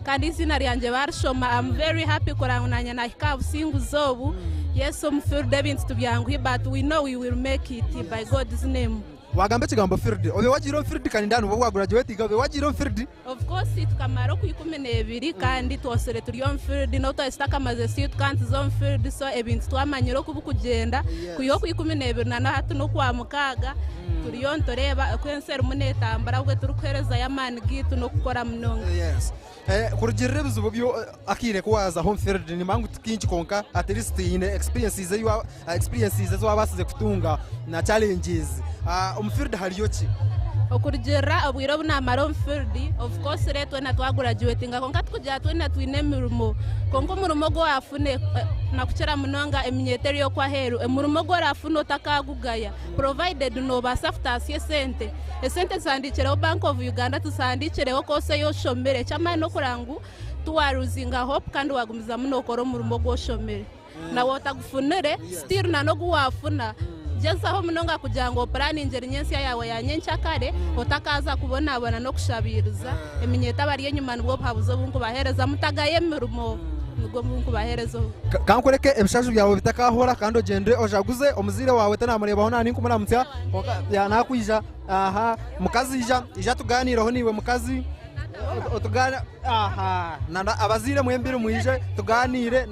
kandi izina ryanje barshoma. I'm very happy kuranganya na hikabu singu zobu yes field events tubyangu but we know we will make it by God's name. Wagambe kigambo field obe wagiro field kandi ndano bo wagraduate gabe wagiro field of course tukamaro ku 12 kandi twosere turi on field no to istaka maze sit kandi zone field so events twamanyiro kubukugenda kuyo ku 12 na hatu no kwa mukaga turi on toreba kwensera munetambara bwe turukwereza yamani gitu no gukora mnonga yes kurugirire bizubo byo akire kuwaza home field ni mangu tukinchi konka at least in experiences zo abasize kutunga na challenges umfield haliyoki okurugera obwiro bunamara umfield of course reto na twagraduatinga konka tukujya twena twine mirumo konko murumo go afune na kuchera munonga eminyeteri yo kwa heru murumo go rafuno takagugaya provided no basafta sente esente zandikire Bank of Uganda tusandikire kose yo shomere chama no kurangu tuwaruzinga hope kandi wagumiza munokoro murumo go shomere na wotagufunere still na no guwafuna Jensaho munonga kujango plani nyensi yawe ya nyencha kare otakaza kubona abana no kushabiriza eminyeta bari yenyuma nubwo pabuzo bungu bahereza mutagaye mirumo nubwo bungu baherezo kankoreke ebishaju byawe bitakahora kandi ogende ojaguze omuzire wawe tanamureba nani nkumunamutya ya nakwija aha mukazi ija tuganiraho niwe mukazi otugana aha nanda abazire mwembire mwije tuganire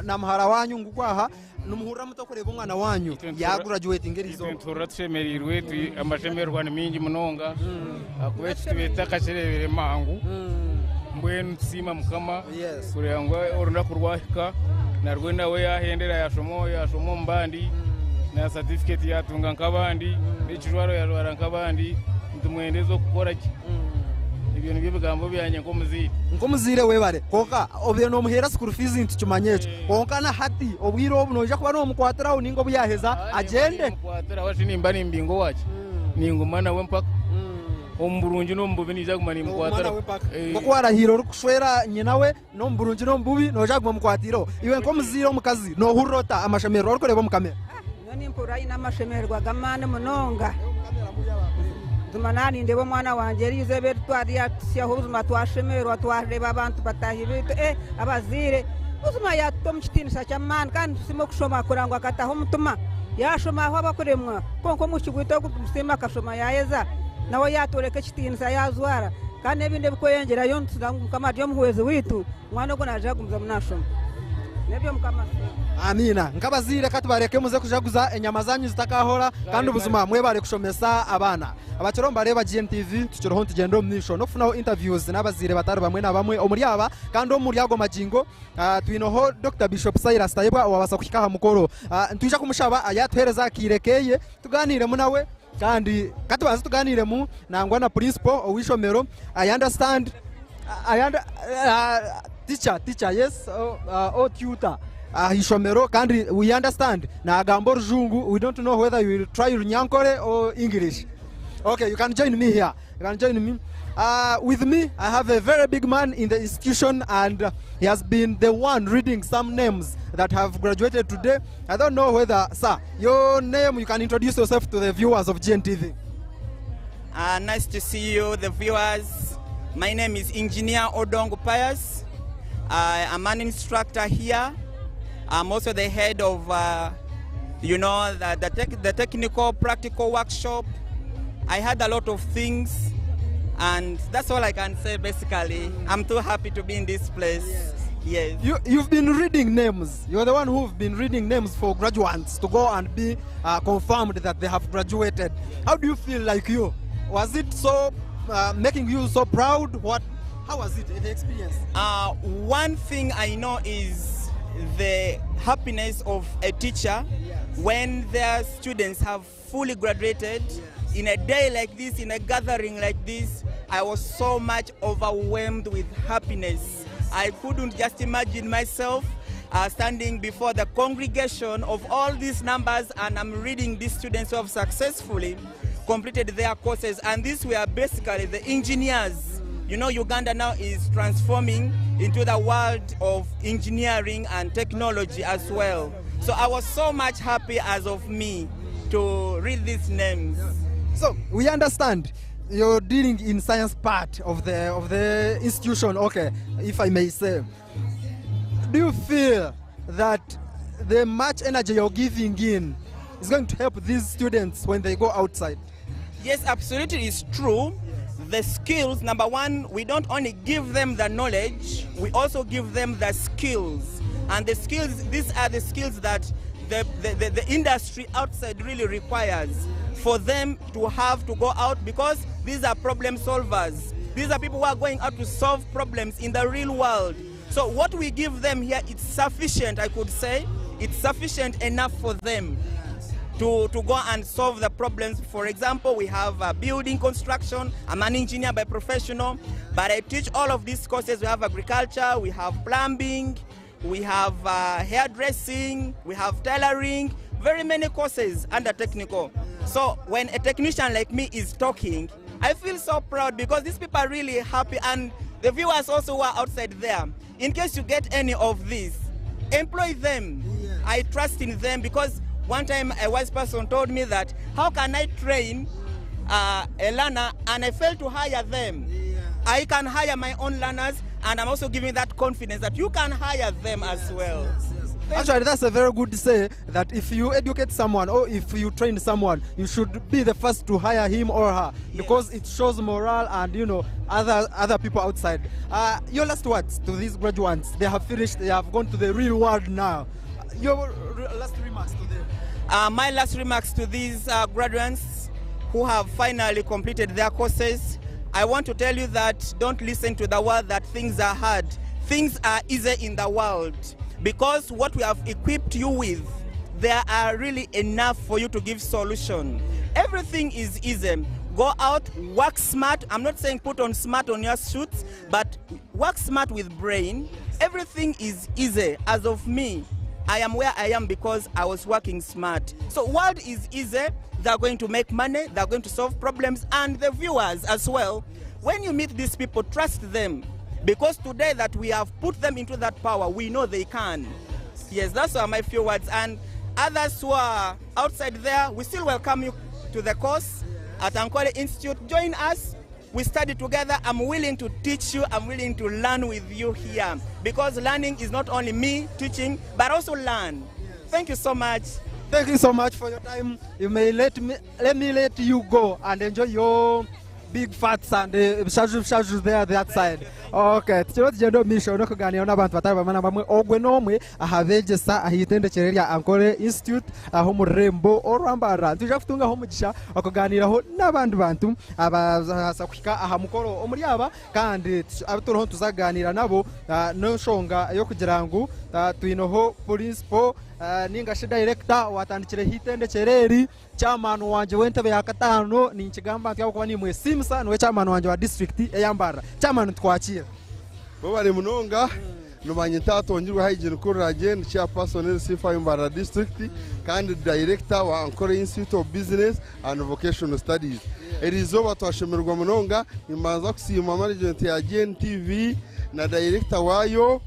na mahara wanyu ngukwaha numuhura muto kureba umwana wanyu ya graduate ngerizo turatsemerirwe amashemerwa ni mingi munonga akubetse tubeta kasherebere mangu mbwenu tsima mukama kurangwa orunda kurwahika narwe nawe yahendera yashomo mbandi na certificate yatunga nkabandi n'ikijwaro yarwara nkabandi ndumwendezo gukora ki ibintu by'ibigambo byanye nkomuzire webare konka obye no muhera school fees ntucumanyecho konka na hati obwiro obunoja kuba no mukwatiraho ningo buyaheza agende mukwatira washi nimba nimbingo wachi ningo mana we mpaka omburungi no mbubi niza gumani mukwatira ngo warahira rukushwera nyinawe no mburungi no mbubi noja guma mukwatiro iwe nko muziro mukazi no hurota amashamero rukoreba mukamera noni mpura ina amashemerwa gamane munonga tumanani ndebo mwana wanje erize betu twari yatisya ubuzima twashemerwa twareba abantu batahibitu abazire ubuzima yato mukitinisha cyamana kandi simo kushoma kurangwa akataho mutuma yashoma aho abakuremwa konko mukigwita kumusema akashoma yayeza nawe yatoreka kitinisa yazwara kandi ebinde bikoyengera yo mukama ryo muhwezi witu mwana go naje gumza munashoma nebyo mukama amina nkabazire katubareke muze kujaguza enyama zanyu zitakahora kandi ubuzima mwe bare kushomesa abana abakiromba reba GNTV tukiroho tugendo mnisho no funaho interviews n'abazire batari bamwe na bamwe omuri aba kandi omuri yago majingo twinoho Dr Bishop Cyrus Tayibwa wabasa kukikaha mukoro ntuje kumushaba ayatwereza kirekeye tuganire munawe kandi katubanze tuganire mu nangwa na principal owishomero I understand teacher yes or tutor hishomero kandi we understand na gambo rujungu we don't know whether you will try Ankole or English. Okay, you can join me here. You can join me. With me, I have a very big man in the institution, and he has been the one reading some names that have graduated today. I don't know whether, sir, your name, you can introduce yourself to the viewers of GNTV. Nice to see you, the viewers. My name is Engineer Odongo Pius. I'm an instructor here. I'm also the head of, the technical practical workshop. I had a lot of things, and that's all I can say basically. I'm too happy to be in this place. Yes. You've been reading names. You're the one who've been reading names for graduates to go and be confirmed that they have graduated. How do you feel like you? Was it so making you so proud? How was it, the experience? One thing I know is the happiness of a teacher when their students have fully graduated. In a day like this, in a gathering like this, I was so much overwhelmed with happiness. I couldn't just imagine myself standing before the congregation of all these numbers, and I'm reading these students who have successfully completed their courses, and these were basically the engineers. You know, Uganda now is transforming into the world of engineering and technology as well. So I was so much happy as of me to read these names. So we understand you're dealing in science part of the institution. Okay, if I may say, do you feel that the much energy you're giving in is going to help these students when they go outside? Yes, absolutely, it's true. The skills, number one, we don't only give them the knowledge, we also give them the skills. And the skills, these are the skills that the industry outside really requires for them to have to go out, because these are problem solvers. These are people who are going out to solve problems in the real world. So what we give them here, it's sufficient, I could say. It's sufficient enough for them to go and solve the problems. For example, we have building construction. I'm an engineer by professional, but I teach all of these courses. We have agriculture, we have plumbing, we have hairdressing, we have tailoring, very many courses under technical. So when a technician like me is talking, I feel so proud because these people are really happy, and the viewers also who are outside there. In case you get any of these, employ them. I trust in them, because one time a wise person told me that, how can I train a learner and I fail to hire them? I can hire my own learners, and I'm also giving that confidence that you can hire them as well. Actually, that's a very good say, that if you educate someone or if you train someone, you should be the first to hire him or her, because it shows morale and, you know, other people outside. Your last words to these graduates? They have finished, they have gone to the real world now. Your last remarks to them? My last remarks to these graduates who have finally completed their courses, I want to tell you that don't listen to the word that things are hard. Things are easy in the world, because what we have equipped you with, there are really enough for you to give solution. Everything is easy. Go out, work smart. I'm not saying put on smart on your suits, but work smart with brain. Everything is easy. As of me, I am where I am because I was working smart. So world is easy. They're going to make money. They're going to solve problems. And the viewers as well, when you meet these people, trust them. Because today that we have put them into that power, we know they can. Yes, that's my few words. And others who are outside there, we still welcome you to the course at Ankole Institute. Join us. We study together. I'm willing to teach you. I'm willing to learn with you here. Because learning is not only me teaching, but also learn. Thank you so much. Thank you so much for your time. You may let me let you go and enjoy your big fats and shaju there that side. Okay, tukiro tugendo misho no kuganira n'abantu batari bamana bamwe ogwe nomwe ahabegesa ahitendekere rya Ankole Institute aho mu Rembo orambara tuje kutunga ho mugisha akuganiraho n'abandi bantu abaza kwika aha mukoro omuri aba kandi abaturoho tuzaganira nabo no shonga yo kugira ngo twinoho principal ningashe director watandikire hitendekere chairman wanje wentebe ya katano ni nkigamba ntya kuba ni mwe simsa no chairman wanje wa district eyambara chairman twakira bo bari munonga nubanye tatongirwa hygiene kurage chairperson Sifa Mbarara district kandi director wa Ankole Institute of Business and Vocational Studies erizoba twashemerwa munonga imanza kusima management ya GNTV na director wayo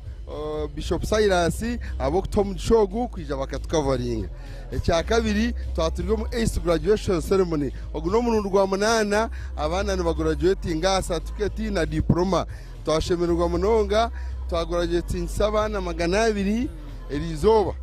Bishop Cyrus abo Tom Shogu kwija bakatukavaringa ecya kabiri twaturwe mu 8th graduation ceremony oguno munundu rwa munana abana ni bagraduating certificate na diploma twashemerwa munonga twagraduating 700 erizoba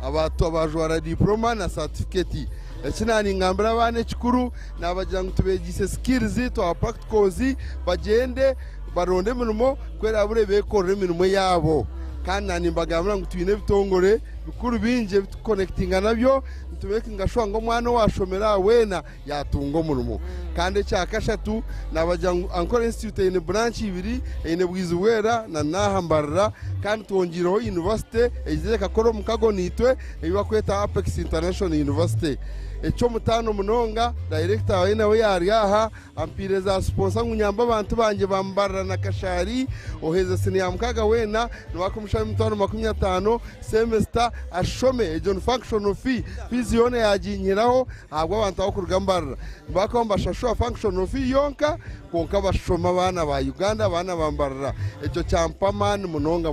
abatu abajwara diploma na certificate ekinani ngambira abana ekikuru nabajanga tubegise skills to practicals bagende baronde mirimo kwera bure bekorera imirimo yabo kandi nanimbagamira ngo twine bitongore bikuru binje bitconnectinga nabyo tubeke ngashwa ngo mwana washomera wena yatungo murimo kandi cyakashatu nabajanga Ankole Institute ine branch ibiri ine bwizubwera na Mbarara kandi twongiraho university eje kakoro mukago nitwe ebibakweta Apex International University echo mutano munonga director wa nawe yari aha ampireza sponsor ngunyamba abantu banje bambarara na kashari oheza siniya mukaga wena nwakumusha mutano 25 semester ashome John function fee yone yaginyiraho agwa abantu bakurugambarara bakomba shashwa function fee yonka konka bashoma abana ba Uganda abana bambarara echo champaman munonga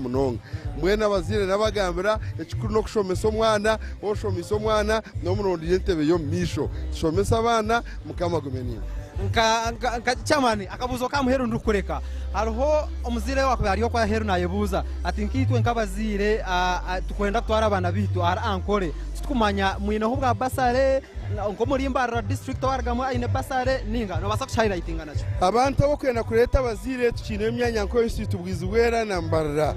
mwena bazire nabagambira ekikuru no kushomesa omwana oshomesa omwana no murundi yentebe yo misho shomesa abana mukamagumeni nka chamani akabuzo kamuheru ndukureka hariho omuzire wako yariyo kwa heru nayebuza ati nkitwe nkabazire tukwenda twara abana bitu ara Ankole tukumanya mwino bwa basare nko muri Mbarara district waragamo ine basare ninga no basa kushayira itinga nacho abantu abo kwenda kureta bazire tukine emyanya Ankole Institute bwizubwera na Mbarara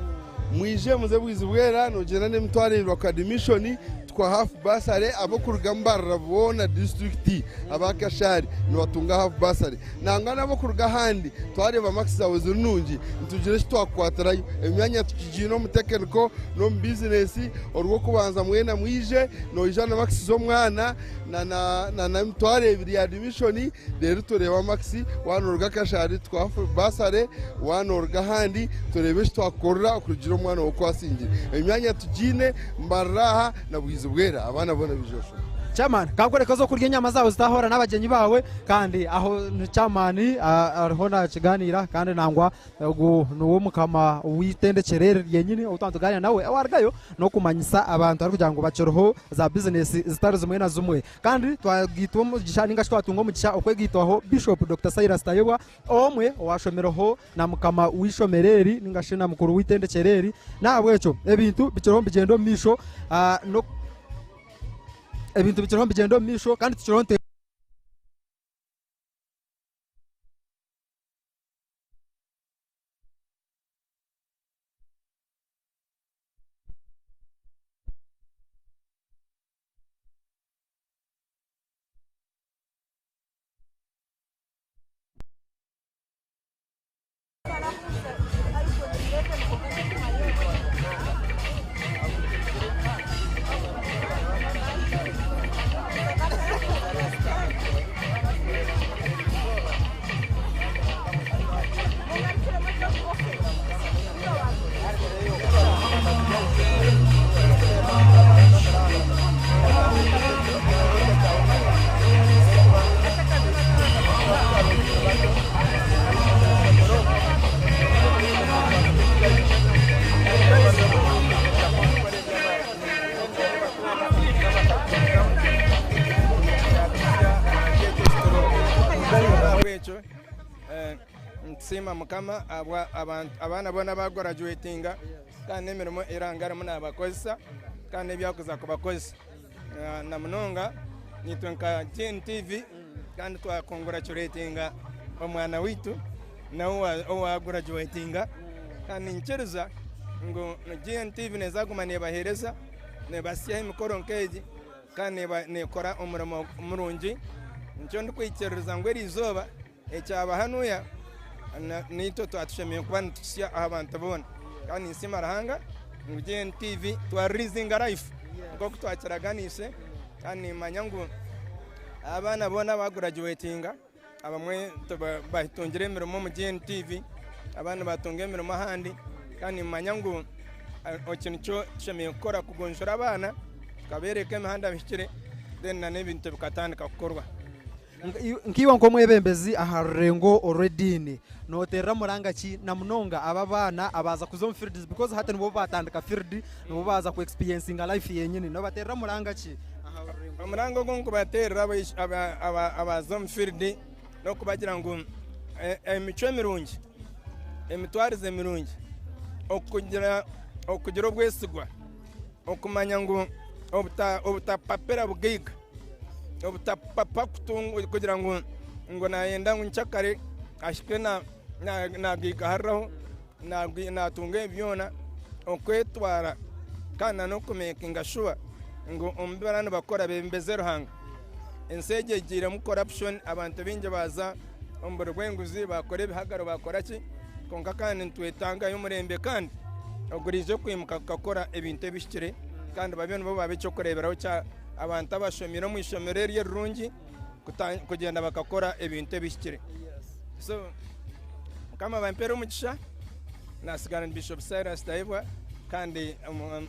mwije muze bwizubwera no jena ne mtware rwa admission kwa half basare abo kurugambara bona district abakashari no watunga half basare nangana abo kuruga handi twareba max zawe zunungi ntugire twakwatarayo emyanya tukijino mu technical no business orwo kubanza mwena mwije no ijana max zo mwana na mtware ibiri admission rero tureba max wanuruga kashari twa half basare wanuruga handi turebe twakorra kurugiro mwana wo kwasingira emyanya tujine Mbarara na bwera abana bona bijosho chamani kankoreka zo kurya inyama zawo zitahora n'abagenyi bawe kandi aho chamani ariho nakiganira kandi nangwa nuwo mukama witendekerere yenyine utandukanya nawe awargayo no kumanyisa abantu ari kugira ngo bacoroho za business zitari zimwe na zumwe kandi twagitwa mu gishani ngashi twatungo mu gisha okwegitwaho Bishop Dr. Cyrus Tayebwa omwe washomeroho na mukama wishomereri ningashi na mukuru witendekerere nabweco ebintu bicoroho bigendo misho no ebintu bicoroho bigendo misho kandi tucoroho tukusima mukama abana bona bagraduatinga kandi emirimo irangaramu n'abakozesa kandi ebyakuza kubakozesa na munonga nitwe nka GNTV kandi twakongratulatinga omwana witu nawe owagraduatinga kandi nkiriza ngo GNTV nezaguma nebahereza nebasyaho emikoro nkeegi kandi nekora omurimo murungi nicyo ndikwikiririza ngo erizooba ekyabahanuya nitwe twatushemeye kuba nitusya aho abantu boona kandi nsima Ruhanga ngo GNTV twarizinga life nk'oku twakiraganise kandi nimanya ngu abana boona bagraduatinga abamwe bahitungira emirimo mu GNTV abandi batunga emirimo ahandi kandi nimanya ngu ekintu kyo tushemeye kukora kugonjora abaana tukabereka emihanda mihikire then na n'ebintu bikatandika kukorwa nkiwa nkomwebembezi aha rurengo already noterera muranga ki na munonga aba bana abaza kuzo fields because hata nibo batandika field nibo baza ku experiencing life yenyine no baterera muranga ki aha murango gonko baterera abaza mu field no kubagira ngo emico mirungi emitwarize mirungi okugira obwesigwa okumanya ngo obutapapera bugiga obutapapa kugira ngo nayenda ngo nchakare ashike nagiga haraho natunga ebyona okwetwara kana no kumekinga sure ngo ombarana bakora bembeze Ruhanga ensege gira mu corruption abantu binje baza ombere bwenguzi bakora ebihagaro bakora ki konka kandi ntwetanga y'umurembe kandi ogurije kwimuka kakora ebintu ebishikire kandi babyo nibo babico kureberaho cya abantu abashomira mu ishomero ry'erungi kugenda bakakora ebintu ebishikire so kama bampera umugisha nasigana Bishop Cyrus Taibwa kandi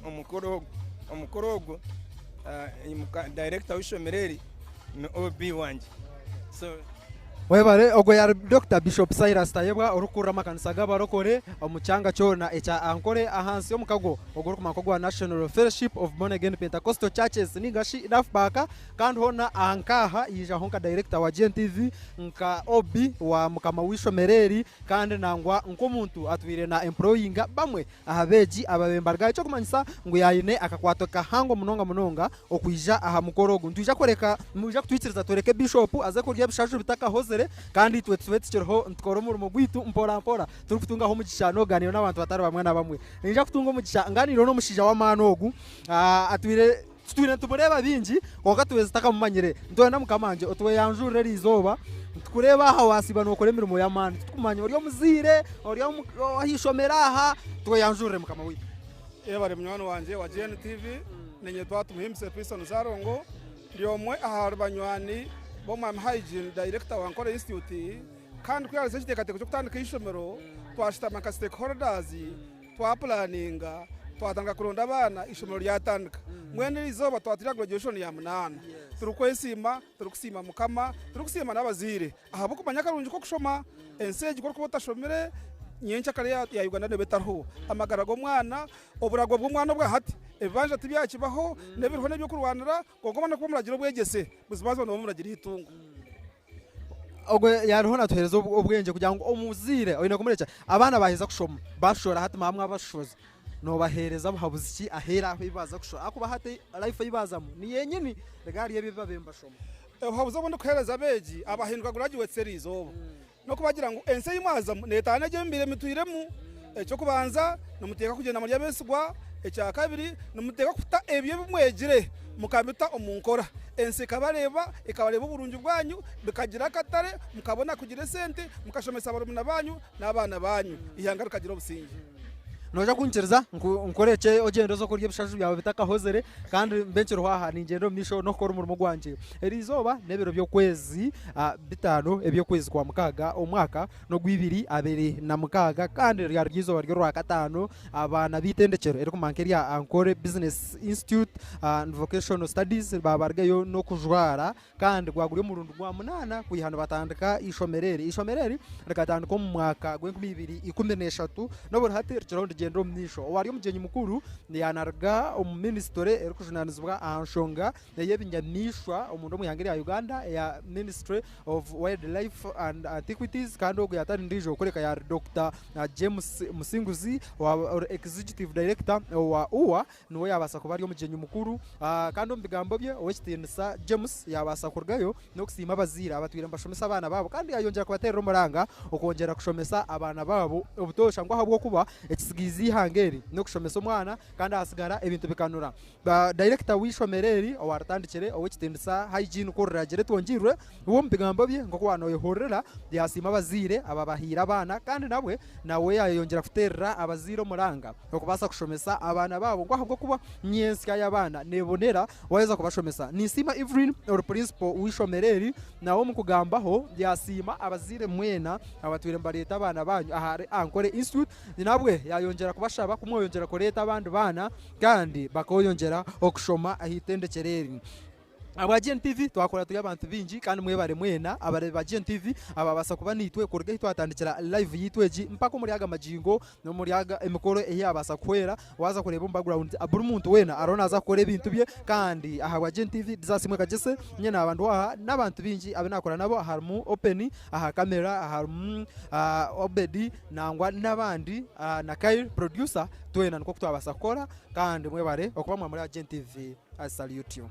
omukuru ogo director w'ishomereri no OB wanje so webare ogo ya Dr. Bishop Cyrus Taibwa urukura makanisa gabarokore omuchanga chona echa Ankole ahansi omukago oguru kumakogwa National Fellowship of Born Again Pentecostal Churches nigashi nafbaka kandi hona ankaha yija honka director wa GNTV nka OB wa mukama wishomereri kandi nangwa nkomuntu atwire na employinga bamwe ahabeji ababembarga cyo kumanyisa ngo yayine akakwatoka hango munonga okwija aha mukorogo ntuje koreka muje kutwikiriza toreke Bishop aze kurya bishaju bitaka hoze kandi twe tuvetsikirho ntkora umurimo gwitu mpora turi kutungaho mu gishano ganiro n'abantu batari bamwe na bamwe ninja kutunga mu gishanganiro no mushija wa manogu atwire tumureba bingi koka tuweze takamumanyire ntwenda mukamanje otwe yanjure rizoba tukureba aho wasiba no kore mirimo ya mani tukumanya uri muzire uri ahishomera aha twe yanjure mukama wi ebare mwana wanje wa GNTV nenye twatumuhimse Prison Zarongo ryomwe aha banywani Boma hygiene director wa Ankole Institute kandi kuyarese kitekateko cyo kutandika ishomero twashitama ka stakeholders twaplaninga twatanga kuronda abana ishomero ryatandika mwene izoba twatira graduation ya 8 turukusima mukama turukusima n'abazire aha bukumanya karunji ko kushoma enseji ko kubotashomere nyencha kare ya Uganda ne betarho amagarago mwana oburago bw'umwana bwa hati evanje ati byakibaho nebirho nebyo kurwanira gogoma no kumuragira bwegese buzibazo no muragira itungo ogo yariho natuhereza ubwenge kugira ngo omuzire oyina kumurecha abana baheza kushoma bashora hati mamwe abashoza no bahereza buhabuziki ahera aho ibaza kushora akuba hati life ibazamo ni yenyini regari yebiba bembashoma habuza bondo kuhereza beji abahindwa graduate series obo no kubagira ngo ense yimaza netana je mbire mitwiremu cyo kubanza nomuteka kugenda muri yabesigwa ecya kabiri nomuteka kuta ebyo bimwegire mukabita omunkora ense kabareba ikabareba uburungi bwanyu bikagira katare mukabona kugira sente mukashomesa barumuna banyu n'abana banyu ihanga rukagira obusingi noja kunchiriza nkoreche ogendo zo kurya bishaju byawe bitaka hozere kandi mbencero haha ningendo misho no kora umurimo gwanje erizoba nebiro byo kwezi bitano ebyo kwezi kwa mukaga omwaka no gwibiri abere na mukaga kandi ryargizo ryo rwa katano abana bitendekero eri kumankeria Ankole Business Institute and Vocational Studies babargeyo no kujwara kandi gwagure mu rundu rwa 8 kuyihano batandika ishomereri rikatandika mu mwaka gwe 2013 no buri hati rugendo mnisho wari umugenyi mukuru yanarga ministry erikujunanizwa ahanshonga yebinyamishwa umuntu muyangiri ya Uganda ya Ministry of Wildlife and Antiquities kandi ogo yatari ndijo kureka ya Dr. James Musinguzi wa Executive Director wa UWA niwe yabasa kuba ari umugenyi mukuru kandi mbigambo bye owekitinisa James yabasa kurgayo no kusima abazira abatwira mbashomesa abana babo kandi yayongera kubatera umuranga ukongera kushomesa abana babo ubutosha ngo ahabwo kuba ekisigizi hangeri no kushomesa umwana kandi asigara ebintu bikanura director wishomereri owaratandikire owekitendisa hygiene korragere twongirwe uwo mbigambo bye ngo kwano yehorera yasima abazire ababahira abana kandi nawe yayongera kuterera abazire umuranga okubasa kushomesa abana babo ngo ahabwo kuba nyensi y'abana nebonera waweza kubashomesa nisima Evelyn or principal wishomereri nawo mukugambaho yasima abazire mwena abatwire mbareta abana banyu ahari Ankole Institute nabwe yayongera kubashaba kumwoyongera koreta abandi bana kandi bakoyongera okushoma ahitendekereri aba GNTV twakora turi abantu binji kandi mwebare mwena abareba GNTV ababasa kuba nitwe kurga hitwatandikira live yitweji mpaka muri yaga majingo no muri yaga emikoro eyabasa kwera waza kureba background aburi umuntu wena arona aza kore ibintu bye kandi aha GNTV dizasimwe kagese nyene abantu waha n'abantu binji abinakora nabo harmu open aha camera harmu obedi nangwa n'abandi na Kyle producer twena nko twabasa kora kandi mwebare okuba muri GNTV I salute you.